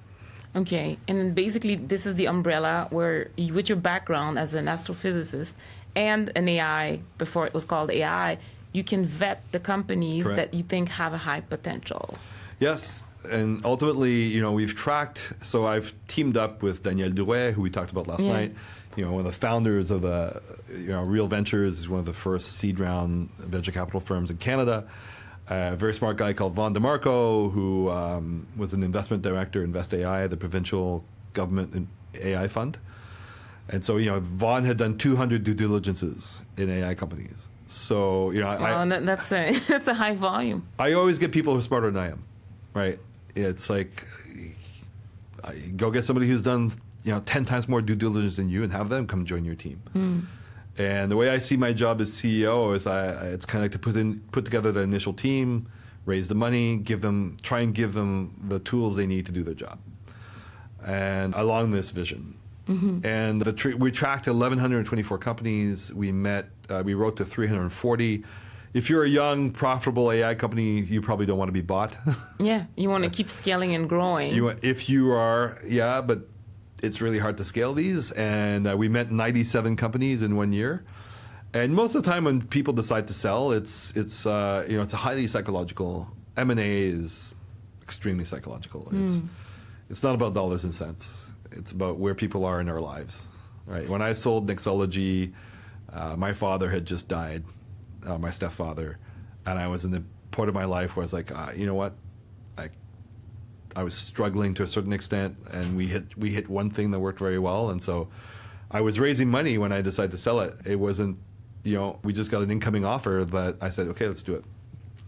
[SPEAKER 2] Okay, and basically this is the umbrella where you, with your background as an astrophysicist and an AI, before it was called AI, you can vet the companies
[SPEAKER 1] Correct.
[SPEAKER 2] That you think have a high potential.
[SPEAKER 1] Yes, and ultimately, we've tracked, so I've teamed up with Daniel Duret, who we talked about last night, one of the founders of the, Real Ventures, is one of the first seed round venture capital firms in Canada. A very smart guy called Vaughn DeMarco, who was an investment director, Invest AI, the provincial government AI fund. And so, Vaughn had done 200 due diligences in AI companies. So,
[SPEAKER 2] that's a high volume.
[SPEAKER 1] I always get people who are smarter than I am, right? It's like, go get somebody who's done, 10 times more due diligence than you and have them come join your team. Mm. And the way I see my job as CEO is it's kind of like to put together the initial team, raise the money, try and give them the tools they need to do their job, and along this vision. Mm-hmm. And we tracked 1,124 companies. We wrote to 340. If you're a young, profitable AI company, you probably don't want to be bought.
[SPEAKER 2] Yeah, you want to keep scaling and growing.
[SPEAKER 1] If you are, but it's really hard to scale these, and we met 97 companies in 1 year. And most of the time, when people decide to sell, it's a highly psychological. M&A is extremely psychological. It's not about dollars and cents. It's about where people are in their lives, right? When I sold Nexalogy, my father had just died, my stepfather, and I was in the point of my life where I was like, you know what? I was struggling to a certain extent, and we hit one thing that worked very well, and so I was raising money when I decided to sell it. It wasn't, we just got an incoming offer that I said, okay, let's do it.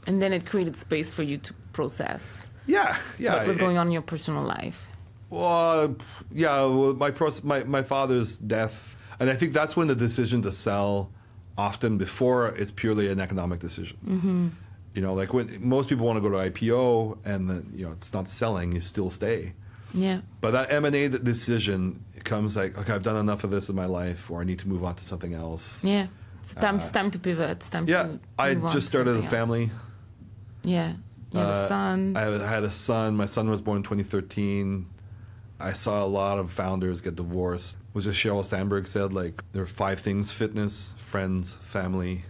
[SPEAKER 2] And then it created space for you to process.
[SPEAKER 1] Yeah.
[SPEAKER 2] What was going on in your personal life?
[SPEAKER 1] Well, my father's death, and I think that's when the decision to sell, often before it's purely an economic decision. Mm-hmm. Like when most people want to go to IPO and then, it's not selling, you still stay. Yeah. But that M&A decision comes like, okay, I've done enough of this in my life, or I need to move on to something else.
[SPEAKER 2] Yeah. It's time to pivot. It's time to
[SPEAKER 1] I just started a family.
[SPEAKER 2] Yeah. You have a son.
[SPEAKER 1] I had a son. My son was born in 2013. I saw a lot of founders get divorced. It was just Sheryl Sandberg said, like, there are 5 things: fitness, friends, family.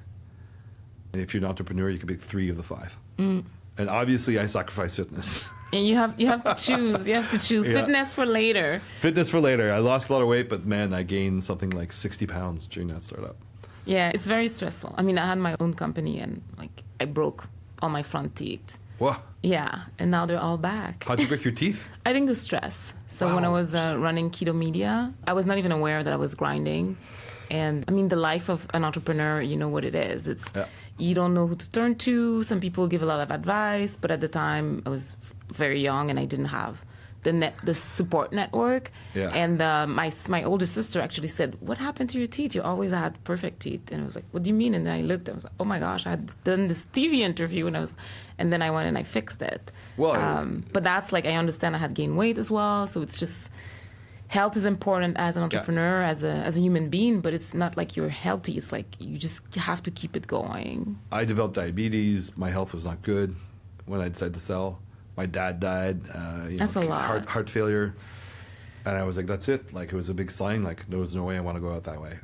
[SPEAKER 1] And if you're an entrepreneur, you can pick 3 of the 5. Mm. And obviously, I sacrificed fitness.
[SPEAKER 2] And you have to choose. You have to choose fitness for later.
[SPEAKER 1] Fitness for later. I lost a lot of weight, but man, I gained something like 60 pounds during that startup.
[SPEAKER 2] Yeah, it's very stressful. I mean, I had my own company, and like I broke all my front teeth.
[SPEAKER 1] Whoa.
[SPEAKER 2] Yeah, and now they're all back.
[SPEAKER 1] How'd you break your teeth?
[SPEAKER 2] I think the stress. So when I was running Keto Media, I was not even aware that I was grinding. And I mean, the life of an entrepreneur, you know what it is. It's you don't know who to turn to. Some people give a lot of advice, but at the time I was very young and I didn't have the support network.
[SPEAKER 1] Yeah.
[SPEAKER 2] And my older sister actually said, "What happened to your teeth? You always had perfect teeth." And I was like, "What do you mean?" And then I looked, I was like, "Oh my gosh, I had done this TV interview," and then I went and I fixed it.
[SPEAKER 1] Well,
[SPEAKER 2] but that's like, I understand I had gained weight as well, so it's just, health is important as an entrepreneur, as a human being, but it's not like you're healthy. It's like you just have to keep it going.
[SPEAKER 1] I developed diabetes. My health was not good when I decided to sell. My dad died.
[SPEAKER 2] That's a lot.
[SPEAKER 1] Heart failure. And I was like, that's it. Like, it was a big sign. Like, there was no way I want to go out that way.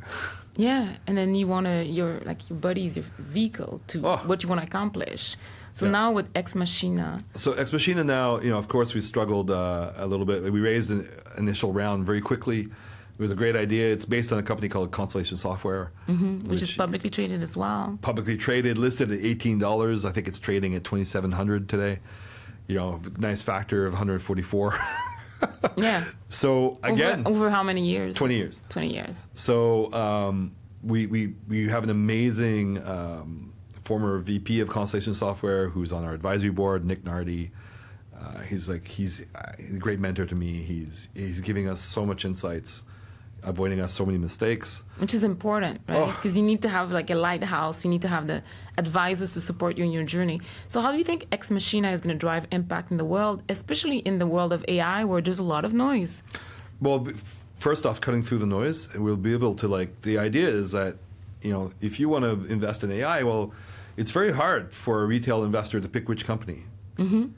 [SPEAKER 2] Yeah, and then you want to, your body is your vehicle to what you want to accomplish. So now with Ex Machina.
[SPEAKER 1] So Ex Machina now, of course, we struggled a little bit. We raised an initial round very quickly. It was a great idea. It's based on a company called Constellation Software.
[SPEAKER 2] Which is publicly traded as well.
[SPEAKER 1] Publicly traded, listed at $18. I think it's trading at $2,700 today. Nice factor of 144.
[SPEAKER 2] Yeah.
[SPEAKER 1] So again,
[SPEAKER 2] over how many years?
[SPEAKER 1] 20 years.
[SPEAKER 2] 20 years.
[SPEAKER 1] So we have an amazing former VP of Constellation Software who's on our advisory board, Nick Nardi. He's a great mentor to me. He's giving us so much insights, avoiding us so many mistakes. Which
[SPEAKER 2] is important, right? Because you need to have like a lighthouse. You need to have the advisors to support you in your journey. So how do you think Ex Machina is going to drive impact in the world, especially in the world of AI where there's a lot of noise?
[SPEAKER 1] Well, first off, cutting through the noise, we'll be able to, the idea is that, if you want to invest in AI, well, it's very hard for a retail investor to pick which company. In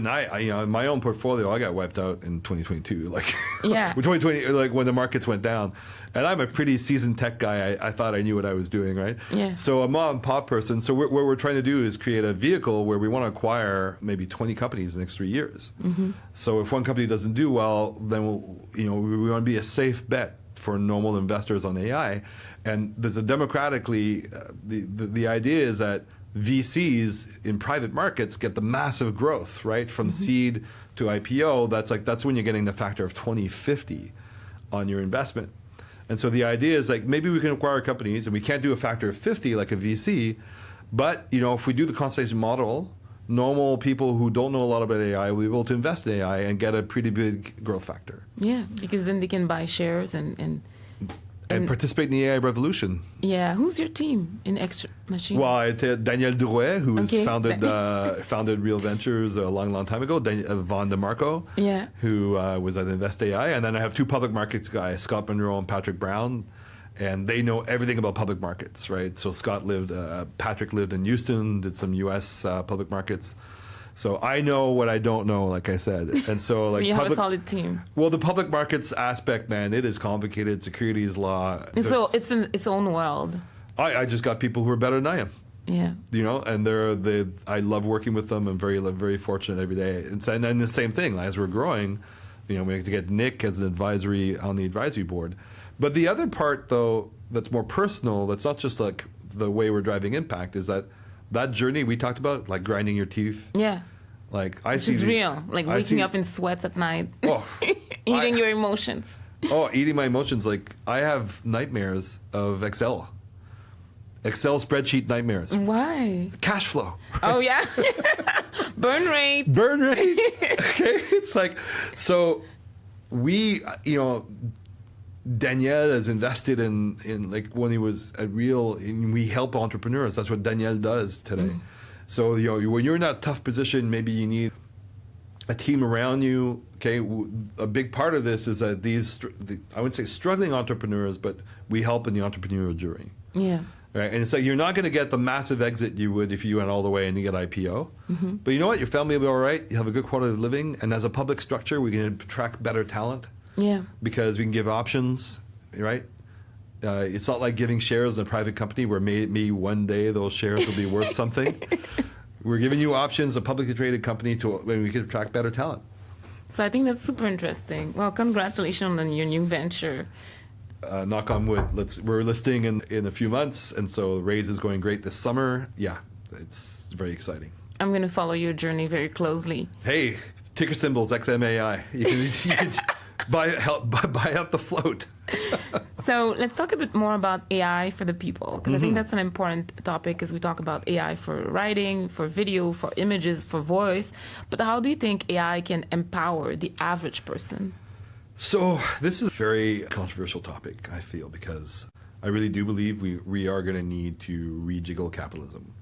[SPEAKER 1] my own portfolio, I got wiped out in 2022, 2020, when the markets went down. And I'm a pretty seasoned tech guy. I thought I knew what I was doing, right?
[SPEAKER 2] Yeah.
[SPEAKER 1] So a mom and pop person. So what we're trying to do is create a vehicle where we want to acquire maybe 20 companies in the next 3 years. So if one company doesn't do well, then we want to be a safe bet for normal investors on AI. And there's a democratically, the idea is that VCs in private markets get the massive growth, right? From seed to IPO, that's when you're getting the factor of 2050 on your investment. And so the idea is maybe we can acquire companies and we can't do a factor of 50 like a VC, but if we do the Constellation model, normal people who don't know a lot about AI will be able to invest in AI and get a pretty big growth factor.
[SPEAKER 2] Yeah, because then they can buy shares and
[SPEAKER 1] participate in the AI revolution.
[SPEAKER 2] Yeah, who's your team in Ex Machina?
[SPEAKER 1] Well, Daniel Drouet, who's founded Real Ventures a long time ago. Von DeMarco, who was at Invest AI, and then I have two public markets guys, Scott Monroe and Patrick Brown, and they know everything about public markets, right? So Patrick lived in Houston, did some U.S. Public markets. So I know what I don't know, like I said. And so
[SPEAKER 2] you have a solid team.
[SPEAKER 1] Well, the public markets aspect, man, it is complicated. Securities law.
[SPEAKER 2] So it's in its own world.
[SPEAKER 1] I just got people who are better than I am.
[SPEAKER 2] Yeah.
[SPEAKER 1] And I love working with them. I'm very fortunate every day. And then the same thing, as we're growing, we have to get Nick as an advisory on the advisory board. But the other part, though, that's more personal, that's not just the way we're driving impact, is that journey we talked about, like grinding your teeth.
[SPEAKER 2] Yeah.
[SPEAKER 1] Which
[SPEAKER 2] is real. Waking up in sweats at night. Eating your emotions.
[SPEAKER 1] Eating my emotions. I have nightmares of Excel spreadsheet nightmares.
[SPEAKER 2] Why?
[SPEAKER 1] Cash flow.
[SPEAKER 2] Right? Oh, yeah. Burn rate.
[SPEAKER 1] Okay. It's so we, Daniel has invested in when he was we help entrepreneurs. That's what Daniel does today. So when you're in that tough position, maybe you need a team around you. Okay, a big part of this is that I wouldn't say struggling entrepreneurs, but we help in the entrepreneurial journey.
[SPEAKER 2] Yeah.
[SPEAKER 1] Right, and it's you're not going to get the massive exit you would if you went all the way and you get IPO. But you know what? Your family will be all right. You have a good quality of living, and as a public structure, we can attract better talent.
[SPEAKER 2] Yeah.
[SPEAKER 1] Because we can give options, right? It's not like giving shares in a private company where maybe one day those shares will be worth something. We're giving you options, a publicly traded company, when we can attract better talent.
[SPEAKER 2] So I think that's super interesting. Well, congratulations on your new venture.
[SPEAKER 1] Knock on wood. We're listing in a few months, and so raise is going great this summer. Yeah, it's very exciting.
[SPEAKER 2] I'm going to follow your journey very closely.
[SPEAKER 1] Hey, ticker symbols, XMAI. buy up the float.
[SPEAKER 2] So let's talk a bit more about AI for the people, because I think that's an important topic as we talk about AI for writing, for video, for images, for voice. But how do you think AI can empower the average person?
[SPEAKER 1] So this is a very controversial topic, I feel, because I really do believe we are going to need to rejiggle capitalism.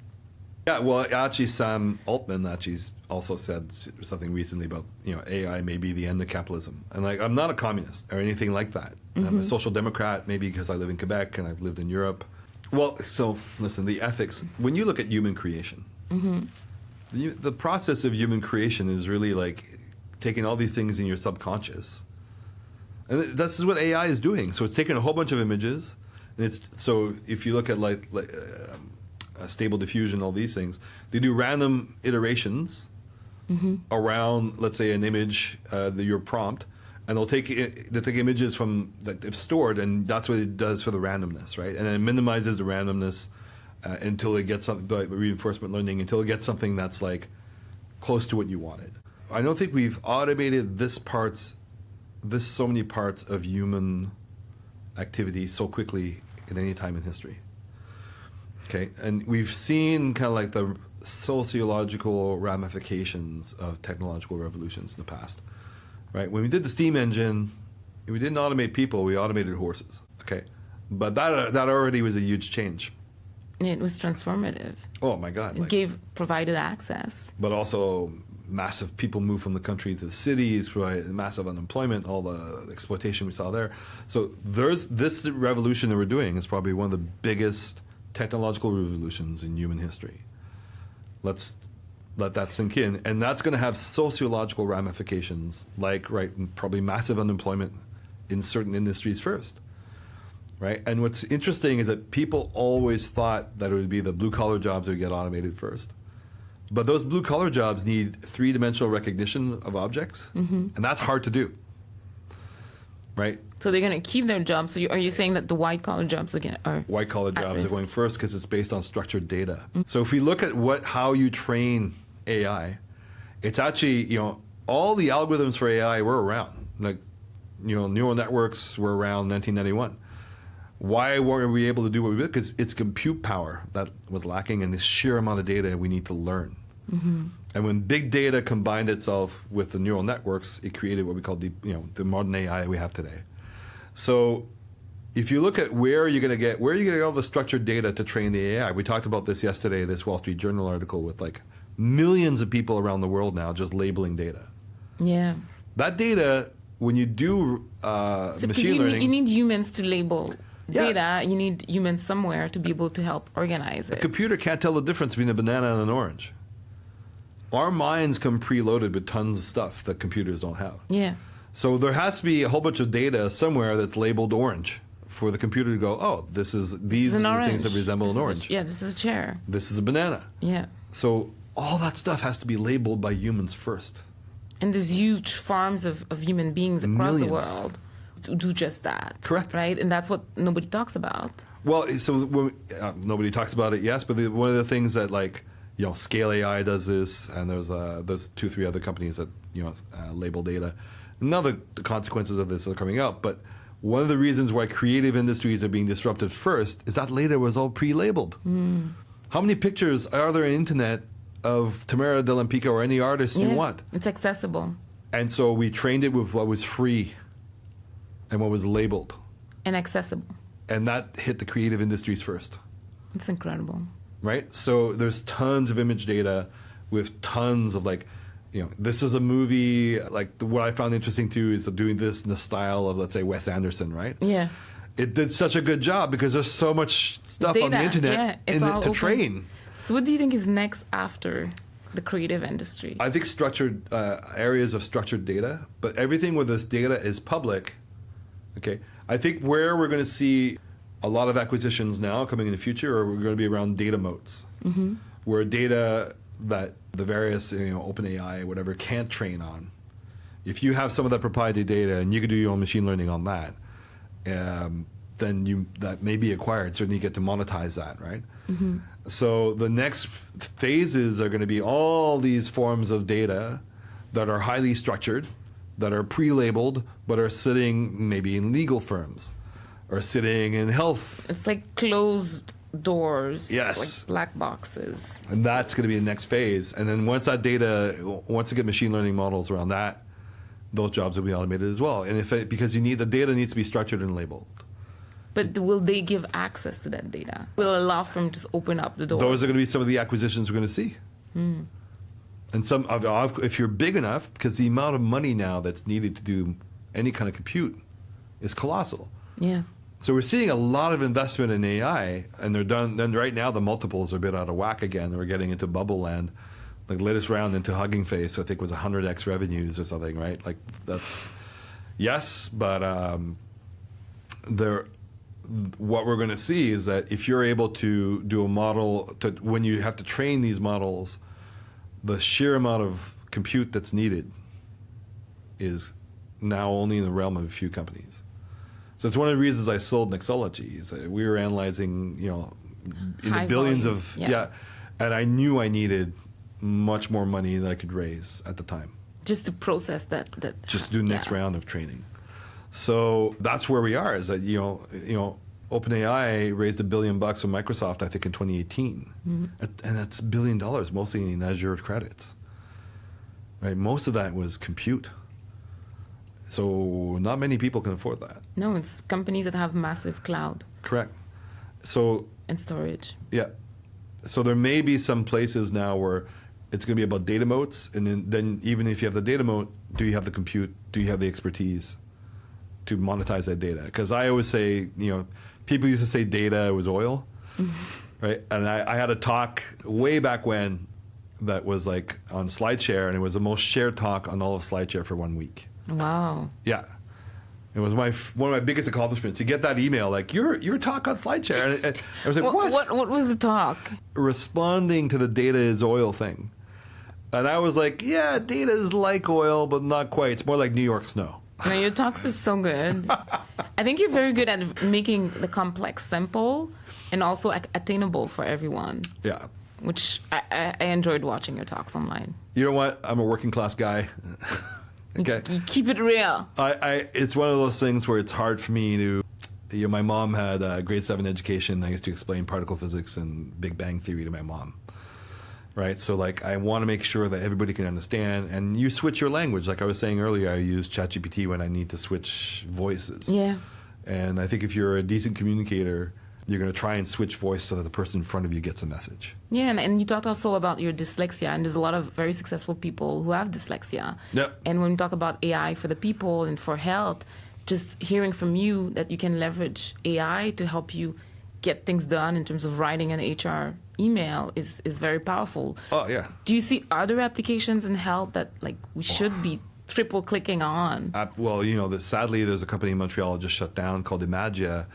[SPEAKER 1] Yeah, well, actually, Sam Altman actually also said something recently about, AI may be the end of capitalism. And like, I'm not a communist or anything like that. I'm a social democrat, maybe because I live in Quebec and I've lived in Europe. Well, so listen, the ethics, when you look at human creation, the process of human creation is really like taking all these things in your subconscious. And this is what AI is doing. So it's taking a whole bunch of images. And so if you look at stable diffusion, all these things, they do random iterations around, let's say, an image, your prompt, and they'll take images from that they've stored, and that's what it does for the randomness, right? And it minimizes the randomness until it gets something, by reinforcement learning, until it gets something that's like close to what you wanted. I don't think we've automated so many parts of human activity so quickly at any time in history. Okay, and we've seen kind of like the sociological ramifications of technological revolutions in the past, right? When we did the steam engine, we didn't automate people, we automated horses, okay? But that already was a huge change.
[SPEAKER 2] It was transformative.
[SPEAKER 1] Oh my God.
[SPEAKER 2] It provided access.
[SPEAKER 1] But also massive people moved from the country to the cities, provided massive unemployment, all the exploitation we saw there. So this revolution that we're doing is probably one of the biggest technological revolutions in human history. Let's let that sink in. And that's going to have sociological ramifications, like, probably massive unemployment in certain industries first, right? And what's interesting is that people always thought that it would be the blue-collar jobs that would get automated first. But those blue-collar jobs need three-dimensional recognition of objects, and that's hard to do, right?
[SPEAKER 2] So they're going to keep their jobs. So are you saying that the white-collar jobs are
[SPEAKER 1] white-collar jobs are going first because it's based on structured data. So if we look at how you train AI, it's actually, all the algorithms for AI were around. Like, neural networks were around 1991. Why weren't we able to do what we did? Because it's compute power that was lacking and the sheer amount of data we need to learn. And when big data combined itself with the neural networks, it created what we call the modern AI we have today. So if you look at where you're going to get all the structured data to train the AI, we talked about this yesterday, this Wall Street Journal article with like millions of people around the world now just labeling data.
[SPEAKER 2] Yeah.
[SPEAKER 1] That data, when you do machine learning...
[SPEAKER 2] You need humans to label data. You need humans somewhere to be able to help organize it.
[SPEAKER 1] A computer can't tell the difference between a banana and an orange. Our minds come preloaded with tons of stuff that computers don't have.
[SPEAKER 2] Yeah.
[SPEAKER 1] So there has to be a whole bunch of data somewhere that's labeled orange for the computer to go, oh, these are the things that resemble an orange.
[SPEAKER 2] This is a chair.
[SPEAKER 1] This is a banana.
[SPEAKER 2] Yeah.
[SPEAKER 1] So all that stuff has to be labeled by humans first.
[SPEAKER 2] And there's huge farms of human beings across the world to do just that.
[SPEAKER 1] Correct.
[SPEAKER 2] Right? And that's what nobody talks about.
[SPEAKER 1] Well, so nobody talks about it, yes, but one of the things that Scale AI does this, and there's 2-3 other companies that label data. Now the consequences of this are coming out, but one of the reasons why creative industries are being disrupted first is that data was all pre-labeled. How many pictures are there on the internet of Tamara Delampika or any artist you want?
[SPEAKER 2] It's accessible.
[SPEAKER 1] And so we trained it with what was free and what was labeled.
[SPEAKER 2] And accessible.
[SPEAKER 1] And that hit the creative industries first.
[SPEAKER 2] It's incredible.
[SPEAKER 1] Right? So there's tons of image data with tons of this is a movie, what I found interesting too is doing this in the style of, let's say, Wes Anderson, right?
[SPEAKER 2] Yeah.
[SPEAKER 1] It did such a good job because there's so much stuff on the internet to train.
[SPEAKER 2] So what do you think is next after the creative industry?
[SPEAKER 1] I think structured areas of structured data, but everything with this data is public. Okay, I think where we're going to see a lot of acquisitions now coming in the future are going to be around data moats, where data that the various OpenAI whatever can't train on. If you have some of that proprietary data and you could do your own machine learning on that, then that may be acquired. Certainly, you get to monetize that, right? So the next phases are going to be all these forms of data that are highly structured, that are pre-labeled, but are sitting maybe in legal firms, or sitting in health.
[SPEAKER 2] It's like closed doors,
[SPEAKER 1] Yes.
[SPEAKER 2] like black boxes.
[SPEAKER 1] And that's going to be the next phase. And then once that data, once you get machine learning models around that, those jobs will be automated as well. And because the data needs to be structured and labeled.
[SPEAKER 2] But will they give access to that data? Will a law firm just open up the door?
[SPEAKER 1] Those are going to be some of the acquisitions we're going to see. And some, if you're big enough, because the amount of money now that's needed to do any kind of compute is colossal.
[SPEAKER 2] Yeah.
[SPEAKER 1] So we're seeing a lot of investment in AI, and they're done. Then right now the multiples are a bit out of whack again. We're getting into bubble land. Like latest round into Hugging Face, I think was 100x revenues or something, right? Like that's yes, but what we're going to see is that if you're able to do a model, when you have to train these models, the sheer amount of compute that's needed is now only in the realm of a few companies. So it's one of the reasons I sold Nexalogy. Is that we were analyzing, in
[SPEAKER 2] High
[SPEAKER 1] the billions
[SPEAKER 2] volumes,
[SPEAKER 1] of and I knew I needed much more money than I could raise at the time.
[SPEAKER 2] Just to process that.
[SPEAKER 1] Just do the next round of training. So that's where we are. Is that OpenAI raised $1 billion from Microsoft, I think, in 2018, and that's $1 billion mostly in Azure credits. Right, most of that was compute. So not many people can afford that.
[SPEAKER 2] No, it's companies that have massive cloud.
[SPEAKER 1] Correct. So
[SPEAKER 2] and storage.
[SPEAKER 1] Yeah. So there may be some places now where it's going to be about data moats, and then even if you have the data moat, do you have the compute? Do you have the expertise to monetize that data? Because I always say, people used to say data was oil, right? And I had a talk way back when that was like on SlideShare, and it was the most shared talk on all of SlideShare for 1 week.
[SPEAKER 2] Wow.
[SPEAKER 1] Yeah. It was one of my biggest accomplishments. To get that email, like, your talk on SlideShare. And I was like,
[SPEAKER 2] what was the talk?
[SPEAKER 1] Responding to the data is oil thing. And I was like, yeah, data is like oil, but not quite. It's more like New York snow.
[SPEAKER 2] No, your talks are so good. I think you're very good at making the complex simple and also attainable for everyone.
[SPEAKER 1] Yeah.
[SPEAKER 2] Which I enjoyed watching your talks online.
[SPEAKER 1] You know what? I'm a working class guy. Okay.
[SPEAKER 2] You keep it real.
[SPEAKER 1] It's one of those things where it's hard for me to, my mom had a grade 7 education. I used to explain particle physics and Big Bang theory to my mom. Right? So like, I want to make sure that everybody can understand, and you switch your language. Like I was saying earlier, I use ChatGPT when I need to switch voices.
[SPEAKER 2] Yeah.
[SPEAKER 1] And I think if you're a decent communicator, you're going to try and switch voice so that the person in front of you gets a message.
[SPEAKER 2] Yeah, and you talked also about your dyslexia, and there's a lot of very successful people who have dyslexia.
[SPEAKER 1] Yep.
[SPEAKER 2] And when you talk about AI for the people and for health, just hearing from you that you can leverage AI to help you get things done in terms of writing an HR email is very powerful.
[SPEAKER 1] Oh, yeah.
[SPEAKER 2] Do you see other applications in health that we should be triple clicking on?
[SPEAKER 1] Well, sadly, there's a company in Montreal just shut down called Imagia.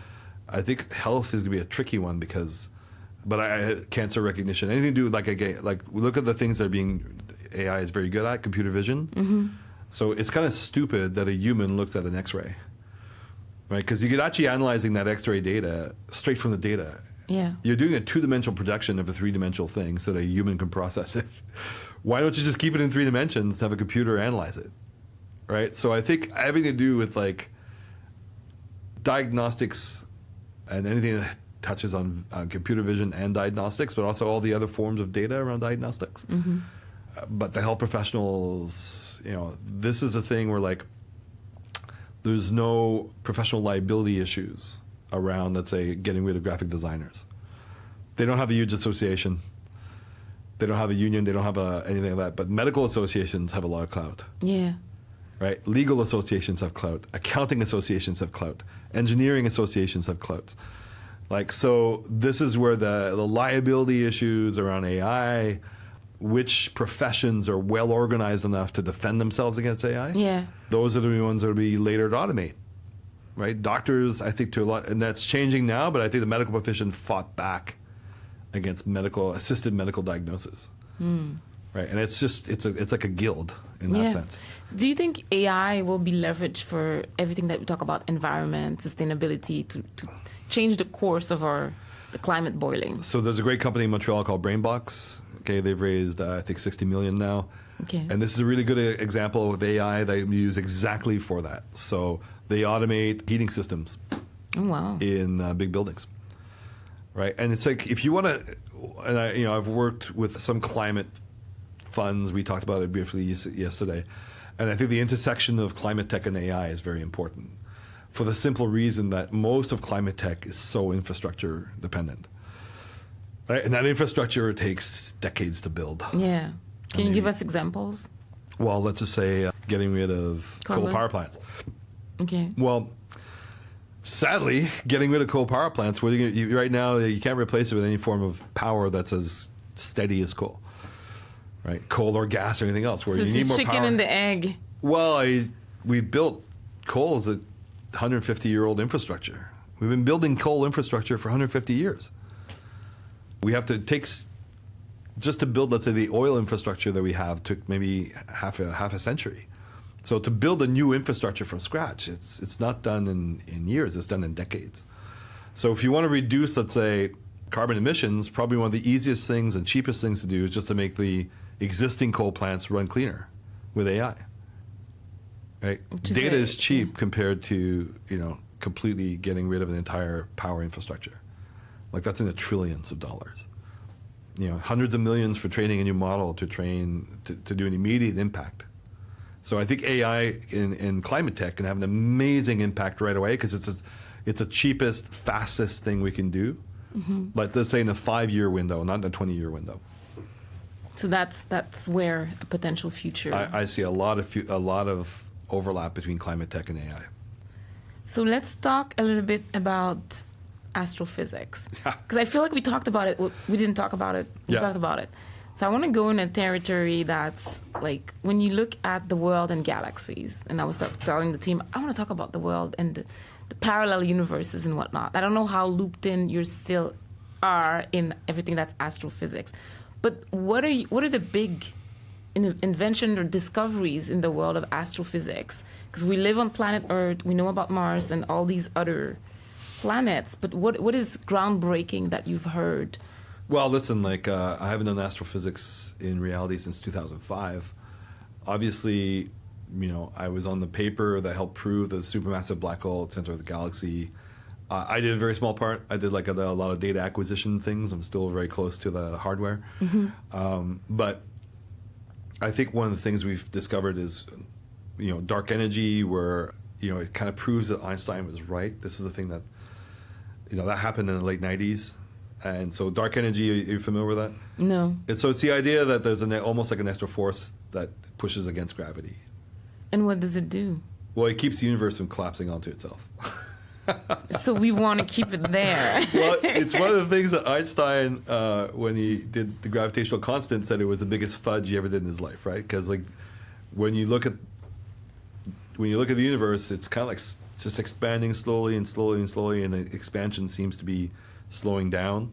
[SPEAKER 1] I think health is going to be a tricky one but cancer recognition, anything to do with like look at the things that AI is very good at, computer vision. Mm-hmm. So it's kind of stupid that a human looks at an X-ray, right? Because you could actually analyzing that X-ray data straight from the data.
[SPEAKER 2] Yeah. You're
[SPEAKER 1] doing a 2-dimensional projection of a 3-dimensional thing so that a human can process it. Why don't you just keep it in 3 dimensions, have a computer analyze it, right? So I think having to do with like diagnostics and anything that touches on computer vision and diagnostics, but also all the other forms of data around diagnostics. Mm-hmm. But the health professionals, this is a thing where like there's no professional liability issues around, let's say, getting rid of graphic designers. They don't have a huge association. They don't have a union. They don't have anything like that. But medical associations have a lot of clout.
[SPEAKER 2] Yeah.
[SPEAKER 1] Right? Legal associations have clout. Accounting associations have clout. Engineering associations have clout. Like, so this is where the liability issues around AI, which professions are well organized enough to defend themselves against AI.
[SPEAKER 2] Yeah. Those
[SPEAKER 1] are the ones that will be later to automate. Right? Doctors, I think, to a lot, and that's changing now, but I think the medical profession fought back against assisted medical diagnosis. Right? And it's like a guild in that sense.
[SPEAKER 2] So do you think AI will be leveraged for everything that we talk about, environment, sustainability, to change the course of the climate boiling?
[SPEAKER 1] So there's a great company in Montreal called Brainbox. Okay, they've raised, I think, $60 million now.
[SPEAKER 2] Okay.
[SPEAKER 1] And this is a really good example of AI they use exactly for that. So they automate heating systems
[SPEAKER 2] Oh, wow.
[SPEAKER 1] in big buildings, right? And it's like if you want to, and I've worked with some climate funds. We talked about it briefly yesterday, and I think the intersection of climate tech and AI is very important, for the simple reason that most of climate tech is so infrastructure dependent, right? And that infrastructure takes decades to build.
[SPEAKER 2] Yeah. Can you give us examples?
[SPEAKER 1] Well, let's just say getting rid of coal power plants.
[SPEAKER 2] Okay.
[SPEAKER 1] Well, sadly, getting rid of coal power plants, what are right now, you can't replace it with any form of power that's as steady as coal, right? Coal or gas or anything else. Where
[SPEAKER 2] So
[SPEAKER 1] you
[SPEAKER 2] it's
[SPEAKER 1] need
[SPEAKER 2] the
[SPEAKER 1] more
[SPEAKER 2] chicken
[SPEAKER 1] power.
[SPEAKER 2] and the egg.
[SPEAKER 1] Well, we built coal as a 150-year-old infrastructure. We've been building coal infrastructure for 150 years. We have to take, just to build, let's say, the oil infrastructure that we have took maybe half a century. So to build a new infrastructure from scratch, it's not done in years, it's done in decades. So if you want to reduce, let's say, carbon emissions, probably one of the easiest things and cheapest things to do is just to make the existing coal plants run cleaner with AI. Right? Data is cheap compared to, completely getting rid of an entire power infrastructure. Like that's in the trillions of dollars. Hundreds of millions for training a new model to do an immediate impact. So I think AI in climate tech can have an amazing impact right away because it's the cheapest, fastest thing we can do. Mm-hmm. Like let's say in a 5-year window, not in a 20-year window.
[SPEAKER 2] So that's where a potential future.
[SPEAKER 1] I see a lot of overlap between climate tech and AI.
[SPEAKER 2] So let's talk a little bit about astrophysics, because I feel like we talked about it. We didn't talk about it. We talked about it. So I want to go in a territory that's like when you look at the world and galaxies, and I was telling the team, I want to talk about the world and the parallel universes and whatnot. I don't know how looped in you still are in everything that's astrophysics, but what are the big invention or discoveries in the world of astrophysics? Because we live on planet Earth, we know about Mars and all these other planets, but what is groundbreaking that you've heard?
[SPEAKER 1] Well, listen, I haven't done astrophysics in reality since 2005. Obviously, I was on the paper that helped prove the supermassive black hole at the center of the galaxy. I did a very small part. I did a lot of data acquisition things. I'm still very close to the hardware. Mm-hmm. But I think one of the things we've discovered is, dark energy, where, it kind of proves that Einstein was right. This is the thing that, that happened in the late 90s. And so dark energy, are you familiar with that?
[SPEAKER 2] No.
[SPEAKER 1] It's the idea that there's almost like an extra force that pushes against gravity.
[SPEAKER 2] And what does it do?
[SPEAKER 1] Well, it keeps the universe from collapsing onto itself.
[SPEAKER 2] So we want to keep it there.
[SPEAKER 1] Well, it's one of the things that Einstein, when he did the gravitational constant, said it was the biggest fudge he ever did in his life, right? Because when you look at the universe, it's kind of like just expanding slowly and slowly and slowly, and the expansion seems to be slowing down.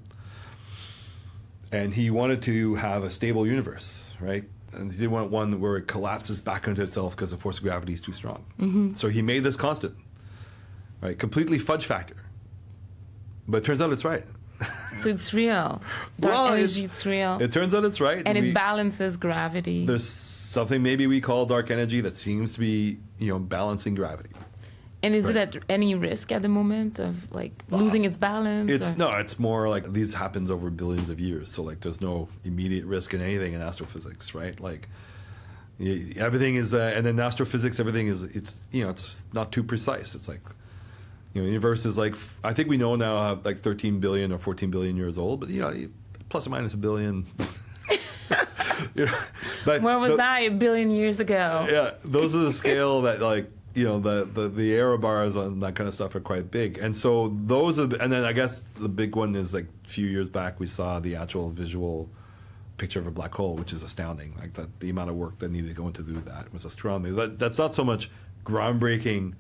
[SPEAKER 1] And he wanted to have a stable universe, right? And he didn't want one where it collapses back into itself because the force of gravity is too strong. Mm-hmm. So he made this constant, right? Completely fudge factor. But it turns out it's right.
[SPEAKER 2] So it's real. Dark energy, it's real.
[SPEAKER 1] It turns out it's right.
[SPEAKER 2] And it balances gravity.
[SPEAKER 1] There's something maybe we call dark energy that seems to be, balancing gravity.
[SPEAKER 2] And is it at any risk at the moment of losing its balance?
[SPEAKER 1] No, it's more like these happens over billions of years. So there's no immediate risk in anything in astrophysics, right? Everything is, and in astrophysics, everything is, it's not too precise. It's the universe is I think we know now 13 billion or 14 billion years old, but plus or minus a billion.
[SPEAKER 2] But where was I a billion years ago?
[SPEAKER 1] Yeah, those are the scale that the error bars on that kind of stuff are quite big. And so those are, and then I guess the big one is a few years back we saw the actual visual picture of a black hole, which is astounding. The amount of work that needed to go into do that was astronomy. That's not so much groundbreaking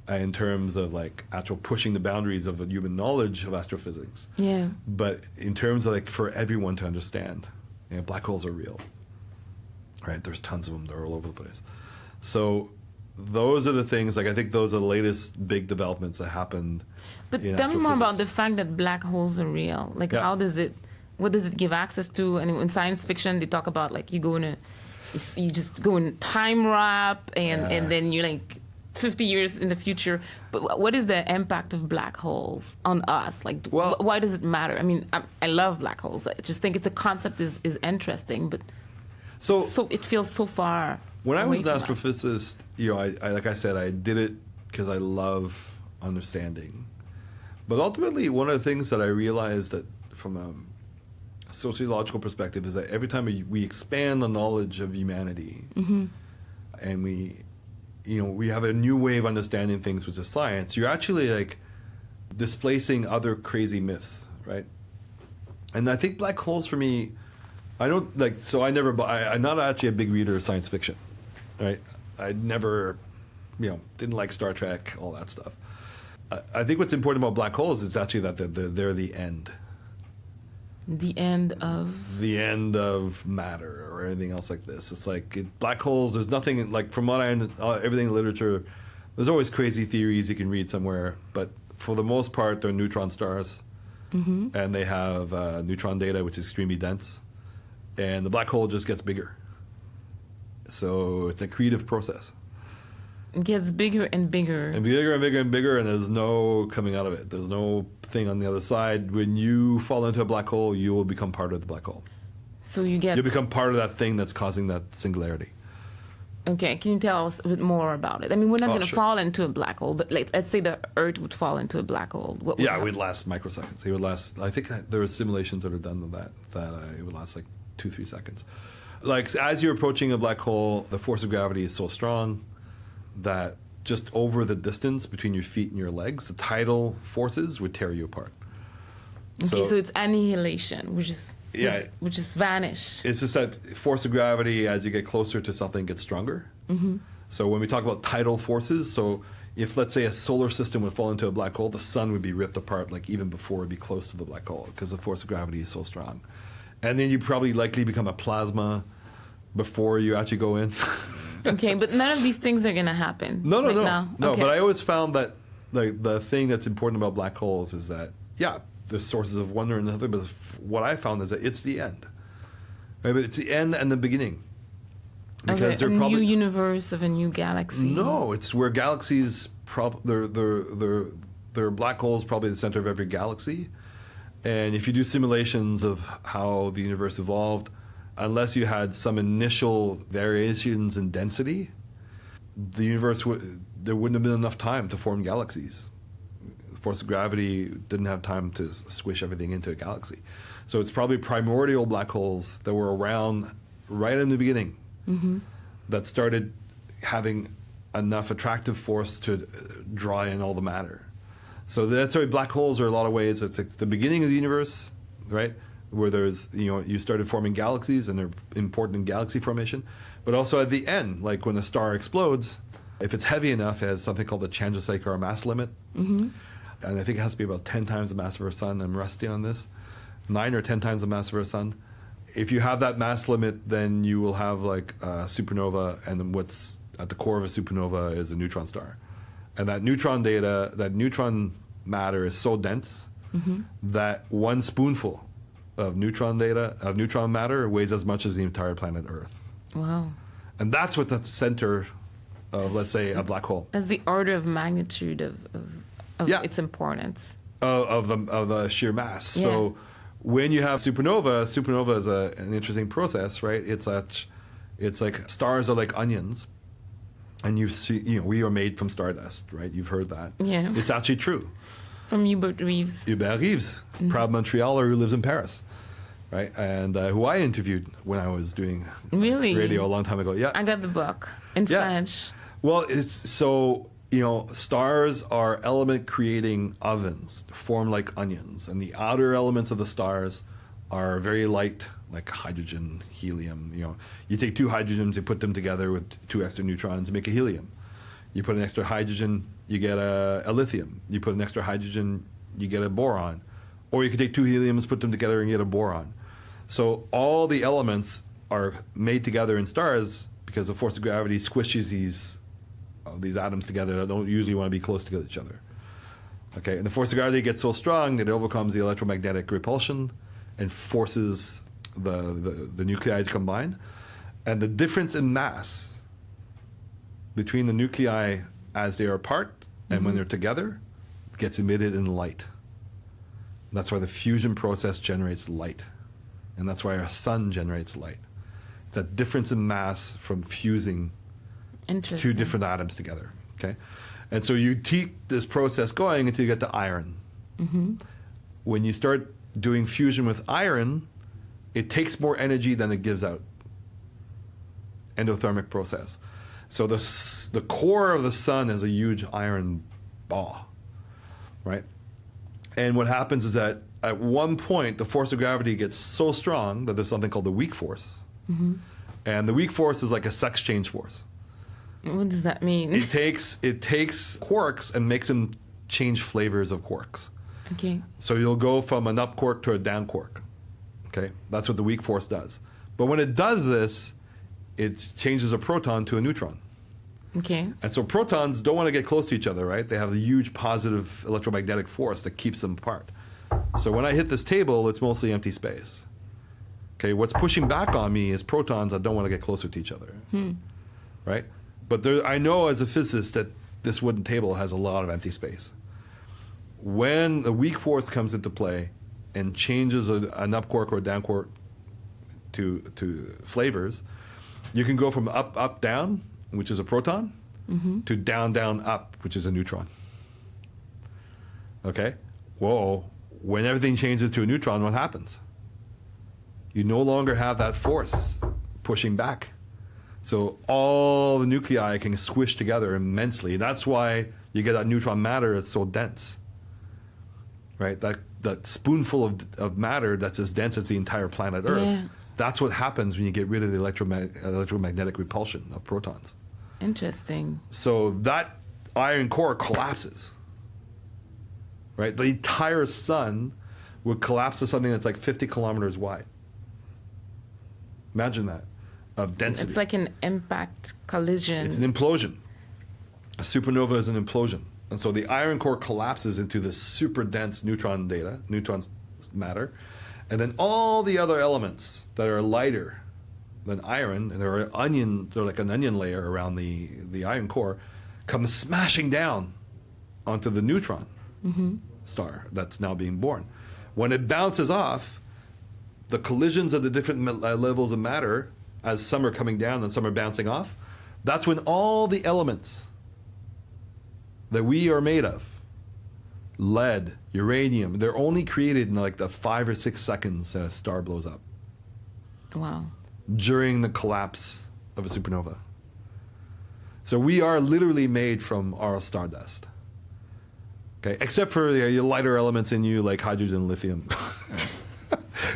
[SPEAKER 1] in terms of actual pushing the boundaries of human knowledge of astrophysics.
[SPEAKER 2] Yeah.
[SPEAKER 1] But in terms of for everyone to understand, black holes are real. Right? There's tons of them. They're all over the place. So those are the things, I think those are the latest big developments that happened.
[SPEAKER 2] But tell me more about the fact that black holes are real. What does it give access to? And in science fiction, they talk about you go in You just go in time warp, and then you're like 50 years in the future. But what is the impact of black holes on us? Like, why does it matter? I mean, I love black holes. I just think it's a concept is interesting, but so it feels so far.
[SPEAKER 1] When I was an astrophysicist, I like I said, I did it because I love understanding. But ultimately, one of the things that I realized that from a sociological perspective is that every time we expand the knowledge of humanity, and we have a new way of understanding things, which is science, you're actually like displacing other crazy myths, right? And I think black holes for me, I don't like. So I'm not actually a big reader of science fiction, right? I never, didn't like Star Trek, all that stuff. I think what's important about black holes is actually that they're the end.
[SPEAKER 2] The end of?
[SPEAKER 1] The end of matter or anything else like this. It's like black holes, there's nothing, like from what I understand, everything in literature, there's always crazy theories you can read somewhere, but for the most part, they're neutron stars. And they have neutron data, which is extremely dense. And the black hole just gets bigger. So it's a creative process.
[SPEAKER 2] It gets bigger and bigger.
[SPEAKER 1] And bigger and bigger and bigger, and there's no coming out of it. There's no thing on the other side. When you fall into a black hole, you will become part of the black hole.
[SPEAKER 2] So you'll
[SPEAKER 1] become part of that thing that's causing that singularity.
[SPEAKER 2] Okay, can you tell us a bit more about it? I mean, we're not going to fall into a black hole, but let's say the Earth would fall into a black hole. What would happen?
[SPEAKER 1] It would last microseconds. It would last, I think there are simulations that are done of that it would last like 2-3 seconds. Like, as you're approaching a black hole, the force of gravity is so strong that just over the distance between your feet and your legs, the tidal forces would tear you apart.
[SPEAKER 2] Okay, so it's annihilation, which is vanish.
[SPEAKER 1] It's just that force of gravity, as you get closer to something, gets stronger. So when we talk about tidal forces, so if, let's say, a solar system would fall into a black hole, the sun would be ripped apart like even before it'd be close to the black hole because the force of gravity is so strong. And then you probably likely become a plasma before you actually go in.
[SPEAKER 2] Okay, but none of these things are going to happen.
[SPEAKER 1] No.
[SPEAKER 2] Now.
[SPEAKER 1] No,
[SPEAKER 2] okay.
[SPEAKER 1] But I always found that the thing that's important about black holes is that, there's sources of wonder and nothing, but what I found is that it's the end. Right? But it's the end and the beginning. Because
[SPEAKER 2] a new universe of a new galaxy.
[SPEAKER 1] No, it's where galaxies, they're black holes probably the center of every galaxy. And if you do simulations of how the universe evolved, unless you had some initial variations in density, the universe there wouldn't have been enough time to form galaxies. The force of gravity didn't have time to squish everything into a galaxy. So it's probably primordial black holes that were around right in the beginning that started having enough attractive force to draw in all the matter. So that's why black holes are, a lot of ways, it's like the beginning of the universe, right? Where there's, you started forming galaxies and they're important in galaxy formation. But also at the end, like when a star explodes, if it's heavy enough, it has something called the Chandrasekhar mass limit. And I think it has to be about 10 times the mass of our sun. I'm rusty on this. 9 or 10 times the mass of our sun. If you have that mass limit, then you will have like a supernova, and then what's at the core of a supernova is a neutron star. And that neutron matter is so dense that one spoonful of neutron matter weighs as much as the entire planet Earth.
[SPEAKER 2] Wow.
[SPEAKER 1] And that's what the center of, let's say, a black hole.
[SPEAKER 2] That's the order of magnitude of its importance.
[SPEAKER 1] Of the sheer mass. Yeah. So when you have supernova is an interesting process, right? It's like stars are like onions. And we are made from stardust, right? You've heard that.
[SPEAKER 2] Yeah.
[SPEAKER 1] It's actually true.
[SPEAKER 2] From Hubert Reeves.
[SPEAKER 1] Proud Montrealer who lives in Paris, right? And who I interviewed when I was doing radio a long time ago. Yeah.
[SPEAKER 2] I got the book in French.
[SPEAKER 1] Well, it's so, stars are element creating ovens, form like onions. And the outer elements of the stars are very light, like hydrogen, helium. You take 2 hydrogens, you put them together with 2 extra neutrons, make a helium. You put an extra hydrogen, you get a lithium. You put an extra hydrogen, you get a boron. Or you could take 2 heliums, put them together, and get a boron. So all the elements are made together in stars because the force of gravity squishes these atoms together that don't usually want to be close to each other. Okay, and the force of gravity gets so strong that it overcomes the electromagnetic repulsion and forces the nuclei to combine. And the difference in mass between the nuclei as they are apart and when they're together gets emitted in light. That's why the fusion process generates light. And that's why our sun generates light. It's a difference in mass from fusing two different atoms together. Okay? And so you keep this process going until you get to iron. When you start doing fusion with iron, it takes more energy than it gives out. Endothermic process. So the core of the sun is a huge iron ball, right? And what happens is that at one point, the force of gravity gets so strong that there's something called the weak force. And the weak force is like a sex change force.
[SPEAKER 2] What does that mean?
[SPEAKER 1] It takes quarks and makes them change flavors of quarks.
[SPEAKER 2] Okay.
[SPEAKER 1] So you'll go from an up quark to a down quark. Okay? That's what the weak force does. But when it does this, it changes a proton to a neutron.
[SPEAKER 2] Okay.
[SPEAKER 1] And so protons don't want to get close to each other, right? They have a huge positive electromagnetic force that keeps them apart. So when I hit this table, it's mostly empty space. Okay, what's pushing back on me is protons that don't want to get closer to each other, right? But I know as a physicist that this wooden table has a lot of empty space. When the weak force comes into play and changes an up quark or a down quark to flavors, you can go from up, up, down, which is a proton, to down, down, up, which is a neutron. Okay? Whoa. When everything changes to a neutron, what happens? You no longer have that force pushing back. So all the nuclei can squish together immensely. That's why you get that neutron matter that's so dense. Right? That spoonful of matter that's as dense as the entire planet Earth.
[SPEAKER 2] Yeah.
[SPEAKER 1] That's what happens when you get rid of the electromagnetic repulsion of protons.
[SPEAKER 2] Interesting.
[SPEAKER 1] So that iron core collapses. Right? The entire sun would collapse to something that's like 50 kilometers wide. Imagine that, of density.
[SPEAKER 2] It's like an impact collision.
[SPEAKER 1] It's an implosion. A supernova is an implosion. And so the iron core collapses into this super dense neutron matter. And then all the other elements that are lighter than iron, and they're like an onion layer around the iron core, come smashing down onto the neutron star that's now being born. When it bounces off, the collisions of the different levels of matter, as some are coming down and some are bouncing off, that's when all the elements that we are made of, lead, uranium, they're only created in like the 5 or 6 seconds that a star blows up.
[SPEAKER 2] Wow.
[SPEAKER 1] During the collapse of a supernova. So we are literally made from our stardust. Okay, except for the lighter elements in you like hydrogen and lithium.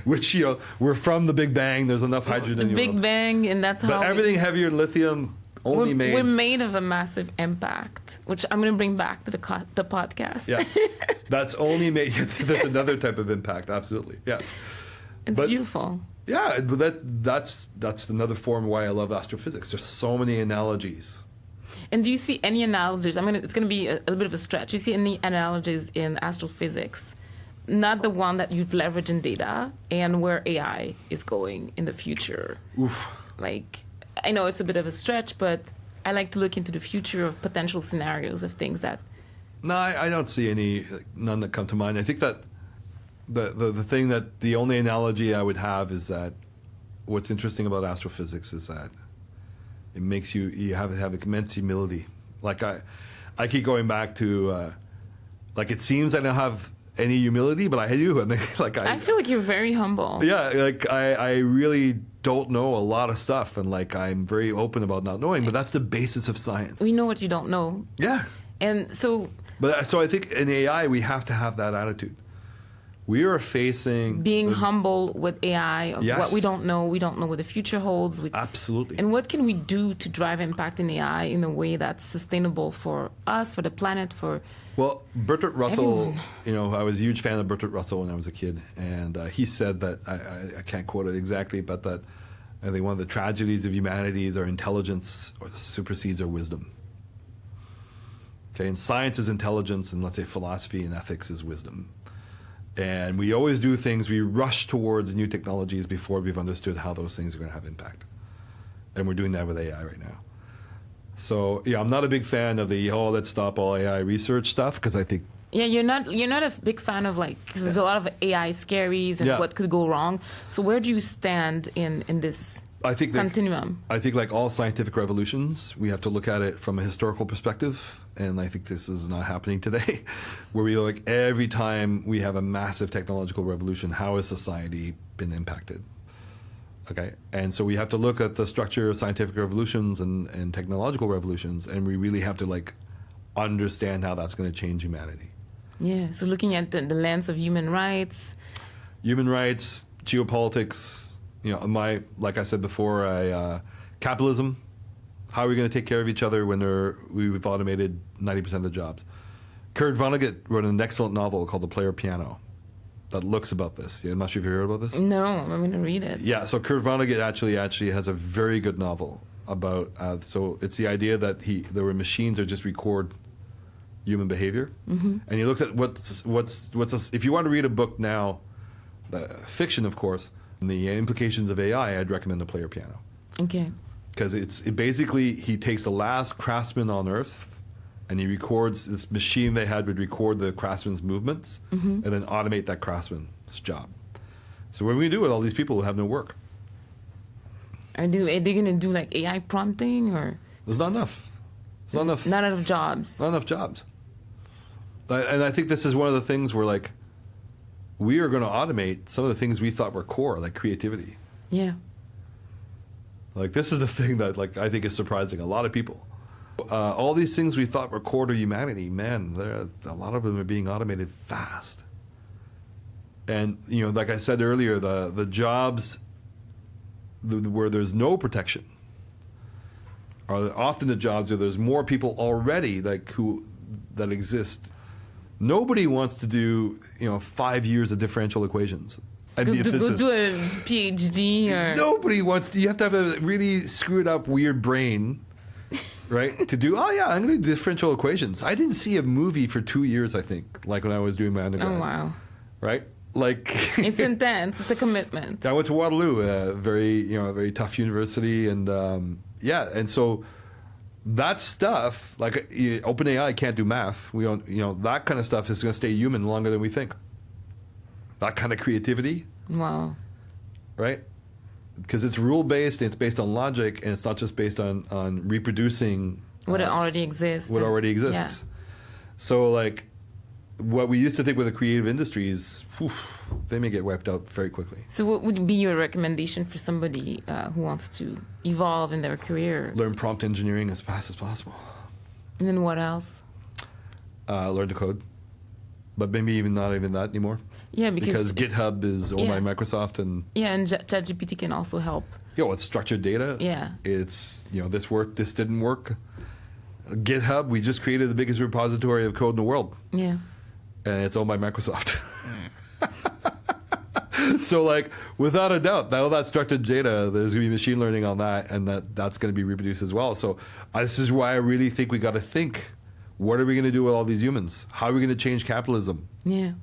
[SPEAKER 1] Which, we're from the Big Bang. There's enough hydrogen in you.
[SPEAKER 2] Big Bang, and that's how.
[SPEAKER 1] But everything heavier than lithium
[SPEAKER 2] we're made of a massive impact, which I'm going to bring back to the podcast.
[SPEAKER 1] Yeah, that's only made. That's another type of impact. Absolutely, yeah.
[SPEAKER 2] It's beautiful.
[SPEAKER 1] Yeah, but that's another form why I love astrophysics. There's so many analogies.
[SPEAKER 2] And do you see any analogies? It's going to be a little bit of a stretch. Do you see any analogies in astrophysics? Not the one that you'd leverage in data, and where AI is going in the future.
[SPEAKER 1] Oof.
[SPEAKER 2] Like, I know it's a bit of a stretch, but I like to look into the future of potential scenarios of things that...
[SPEAKER 1] No, I don't see none that come to mind. I think that the thing that the only analogy I would have is that what's interesting about astrophysics is that it makes you have immense humility. Like I keep going back to, like it seems I don't have any humility, but I do. And I
[SPEAKER 2] feel like you're very humble.
[SPEAKER 1] Yeah, like I really don't know a lot of stuff, and like I'm very open about not knowing. But that's the basis of science.
[SPEAKER 2] We know what you don't know.
[SPEAKER 1] Yeah.
[SPEAKER 2] And so.
[SPEAKER 1] But so I think in AI we have to have that attitude. We are facing
[SPEAKER 2] being humble with AI of what we don't know. We don't know what the future holds.
[SPEAKER 1] Absolutely.
[SPEAKER 2] And what can we do to drive impact in AI in a way that's sustainable for us, for the planet, for... Well,
[SPEAKER 1] Bertrand Russell, I was a huge fan of Bertrand Russell when I was a kid. And he said that, I can't quote it exactly, but that I think one of the tragedies of humanity is our intelligence supersedes our wisdom. Okay, and science is intelligence, and let's say philosophy and ethics is wisdom. And we always do things, we rush towards new technologies before we've understood how those things are going to have impact. And we're doing that with AI right now. So yeah, I'm not a big fan of the let's stop all AI research stuff, because I think
[SPEAKER 2] you're not a big fan of, like, because there's a lot of AI scaries and what could go wrong. So where do you stand in this continuum?
[SPEAKER 1] I think like all scientific revolutions, we have to look at it from a historical perspective, and I think this is not happening today, where we look every time we have a massive technological revolution, how has society been impacted? Okay, and so we have to look at the structure of scientific revolutions and technological revolutions, and we really have to like understand how that's going to change humanity.
[SPEAKER 2] Yeah, so looking at the lens of human rights,
[SPEAKER 1] geopolitics, like I said before, capitalism. How are we going to take care of each other when we've automated 90% of the jobs? Kurt Vonnegut wrote an excellent novel called The Player Piano that looks about this. I'm not sure if you heard about this.
[SPEAKER 2] No, I'm going to read it.
[SPEAKER 1] Yeah, so Kurt Vonnegut actually has a very good novel about. So it's the idea that there were machines that just record human behavior, and he looks at what's if you want to read a book now, fiction of course, and the implications of AI, I'd recommend The Player Piano.
[SPEAKER 2] Okay.
[SPEAKER 1] Because it basically he takes the last craftsman on Earth, and he records, this machine they had would record the craftsman's movements and then automate that craftsman's job. So what are we going to do with all these people who have no work?
[SPEAKER 2] Are they going to do like AI prompting, or?
[SPEAKER 1] There's not enough. There's not enough.
[SPEAKER 2] Not enough jobs.
[SPEAKER 1] Not enough jobs. And I think this is one of the things where like we are going to automate some of the things we thought were core, like creativity.
[SPEAKER 2] Yeah.
[SPEAKER 1] Like this is the thing that like I think is surprising a lot of people. All these things we thought were core to humanity, man, a lot of them are being automated fast. And, like I said earlier, the jobs where there's no protection are often the jobs where there's more people already that exist. Nobody wants to do, 5 years of differential equations. And be a physicist.
[SPEAKER 2] Go do a PhD or...
[SPEAKER 1] Nobody wants to. You have to have a really screwed up, weird brain, right? To do, I'm going to do differential equations. I didn't see a movie for 2 years, I think, like when I was doing my undergrad.
[SPEAKER 2] Oh, wow.
[SPEAKER 1] Right? Like...
[SPEAKER 2] It's intense. It's a commitment.
[SPEAKER 1] I went to Waterloo, a very tough university. And, and so that stuff, like OpenAI can't do math. We don't, that kind of stuff is going to stay human longer than we think. That kind of creativity.
[SPEAKER 2] Wow.
[SPEAKER 1] Right? Because it's rule-based, it's based on logic, and it's not just based on reproducing...
[SPEAKER 2] What already exists.
[SPEAKER 1] What already exists. Yeah. So, like, what we used to think were the creative industries, they may get wiped out very quickly.
[SPEAKER 2] So what would be your recommendation for somebody who wants to evolve in their career?
[SPEAKER 1] Learn prompt engineering as fast as possible.
[SPEAKER 2] And then what else?
[SPEAKER 1] Learn to code. But maybe not even that anymore.
[SPEAKER 2] Yeah, because
[SPEAKER 1] GitHub is owned by Microsoft, and
[SPEAKER 2] and ChatGPT can also help.
[SPEAKER 1] It's structured data.
[SPEAKER 2] Yeah, it's
[SPEAKER 1] this worked, this didn't work. GitHub, we just created the biggest repository of code in the world.
[SPEAKER 2] Yeah,
[SPEAKER 1] and it's owned by Microsoft. So, like, without a doubt, all that structured data, there's going to be machine learning on that, and that's going to be reproduced as well. So, this is why I really think we got to think: what are we going to do with all these humans? How are we going to change capitalism?
[SPEAKER 2] Yeah.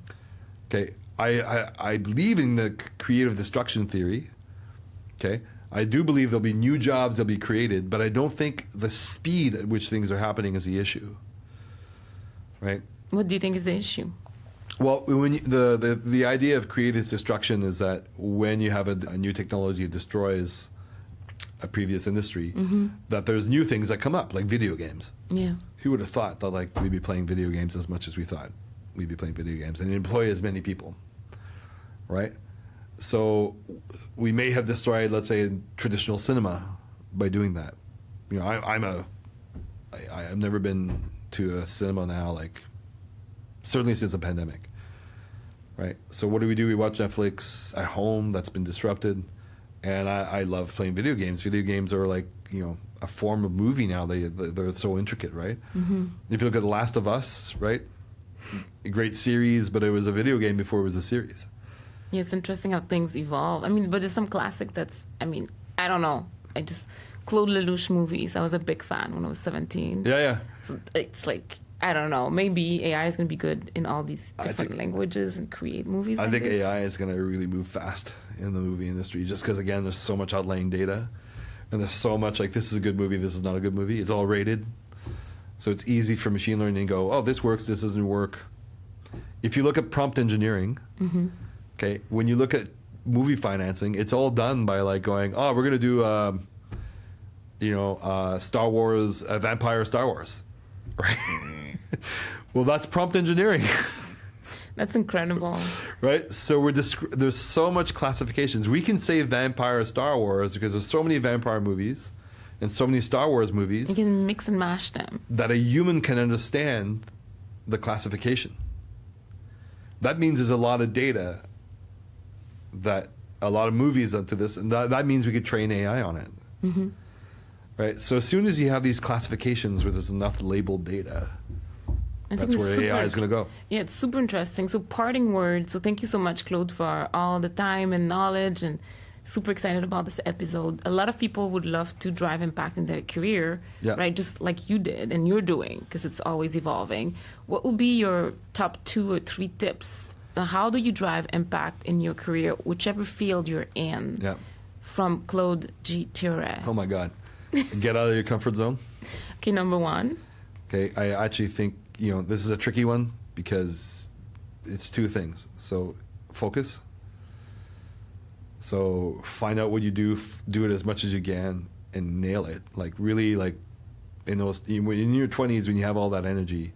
[SPEAKER 1] Okay, I believe in the creative destruction theory. Okay, I do believe there'll be new jobs that'll be created, but I don't think the speed at which things are happening is the issue. Right?
[SPEAKER 2] What do you think is the issue?
[SPEAKER 1] Well, when the idea of creative destruction is that when you have a new technology that destroys a previous industry, that there's new things that come up, like video games.
[SPEAKER 2] Yeah.
[SPEAKER 1] Who would have thought that like we'd be playing video games as much as we thought we'd be playing video games and employ as many people, right? So we may have destroyed, let's say, traditional cinema by doing that. I've never been to a cinema now, like certainly since the pandemic, right? So what do? We watch Netflix at home. That's been disrupted, and I love playing video games. Video games are like a form of movie now. They're so intricate, right? If you look at The Last of Us, right? A great series, but it was a video game before it was a series.
[SPEAKER 2] Yeah, it's interesting how things evolve. I mean, but there's some classic I don't know. Claude Lelouch movies, I was a big fan when I was 17.
[SPEAKER 1] Yeah.
[SPEAKER 2] So it's like, I don't know, maybe AI is going to be good in all these different languages and create movies.
[SPEAKER 1] I think AI is going to really move fast in the movie industry just because, again, there's so much outlying data. And there's so much like, this is a good movie, this is not a good movie. It's all rated. So it's easy for machine learning to go, oh, this works, this doesn't work. If you look at prompt engineering, okay, when you look at movie financing, it's all done by like going, oh, we're going to do, Star Wars, Vampire Star Wars, right? Well, that's prompt engineering.
[SPEAKER 2] That's incredible.
[SPEAKER 1] Right? So there's so much classifications. We can say Vampire Star Wars because there's so many vampire movies and so many Star Wars movies.
[SPEAKER 2] You can mix and mash them.
[SPEAKER 1] That a human can understand the classification. That means there's a lot of data, that a lot of movies onto this, and that means we could train AI on it. Right? So as soon as you have these classifications where there's enough labeled data, that's where AI is going to go.
[SPEAKER 2] Yeah, it's super interesting. So parting words. So thank you so much, Claude, for all the time and knowledge, and super excited about this episode. A lot of people would love to drive impact in their career, right? Just like you did and you're doing, because it's always evolving. What would be your top 2 or 3 tips? How do you drive impact in your career, whichever field you're in?
[SPEAKER 1] Yeah.
[SPEAKER 2] From Claude G. Theoret.
[SPEAKER 1] Oh my God. Get out of your comfort zone.
[SPEAKER 2] Okay, number 1.
[SPEAKER 1] Okay, I actually think, this is a tricky one because it's 2 things. So focus. So find out what you do it as much as you can and nail it. Like really, like in your 20s when you have all that energy,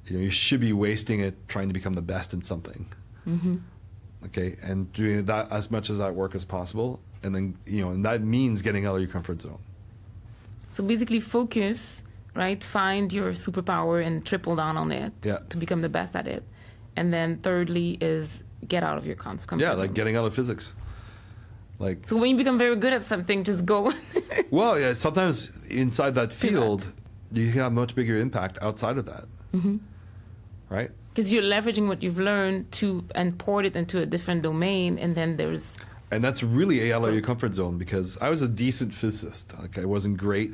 [SPEAKER 1] you should be wasting it trying to become the best in something. Okay, and doing that as much as that work as possible, and then and that means getting out of your comfort zone.
[SPEAKER 2] So basically, focus. Right, find your superpower and triple down on it to become the best at it. And then thirdly is get out of your comfort zone.
[SPEAKER 1] Yeah, like getting out of physics. Like,
[SPEAKER 2] so when you become very good at something, just go.
[SPEAKER 1] Well, yeah, sometimes inside that field, you have much bigger impact outside of that. Right?
[SPEAKER 2] Because you're leveraging what you've learned and poured it into a different domain, and then there's...
[SPEAKER 1] And that's really out of your comfort zone, because I was a decent physicist. Like, I wasn't great.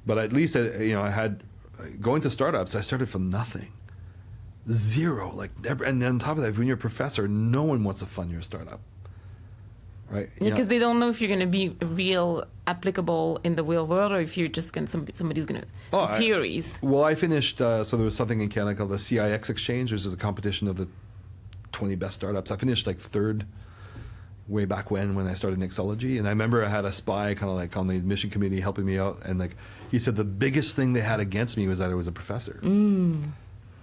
[SPEAKER 1] But at least, I had, going to startups, I started from nothing. 0. And then on top of that, when you're a professor, no one wants to fund your startup. Right?
[SPEAKER 2] Because they don't know if you're going to be real applicable in the real world, or if you're just going to, somebody's going to, theories.
[SPEAKER 1] I finished, so there was something in Canada called the KjP&x exchange, which is a competition of the 20 best startups. I finished 3rd way back when I started Nexalogy, and I remember I had a spy kind of on the admission committee helping me out, and he said the biggest thing they had against me was that I was a professor.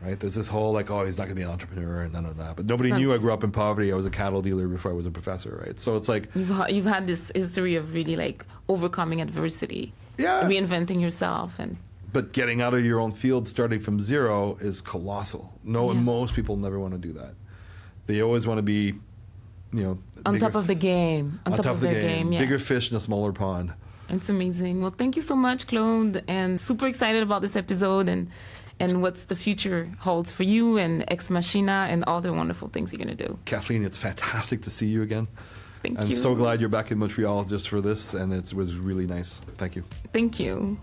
[SPEAKER 1] Right? There's this whole oh, he's not going to be an entrepreneur and none of that. But nobody knew I grew up in poverty. I was a cattle dealer before I was a professor, right? So it's
[SPEAKER 2] you've had this history of really overcoming adversity, reinventing yourself,
[SPEAKER 1] but getting out of your own field, starting from 0, is colossal. Most people never want to do that. They always want to be
[SPEAKER 2] on top of the game. On top of their game,
[SPEAKER 1] Bigger fish in a smaller pond.
[SPEAKER 2] It's amazing. Well, thank you so much, Claude, and super excited about this episode and what's the future holds for you and Ex Machina and all the wonderful things you're going to do.
[SPEAKER 1] Kathleen, it's fantastic to see you again.
[SPEAKER 2] Thank you.
[SPEAKER 1] I'm so glad you're back in Montreal just for this, and it was really nice. Thank you.
[SPEAKER 2] Thank you.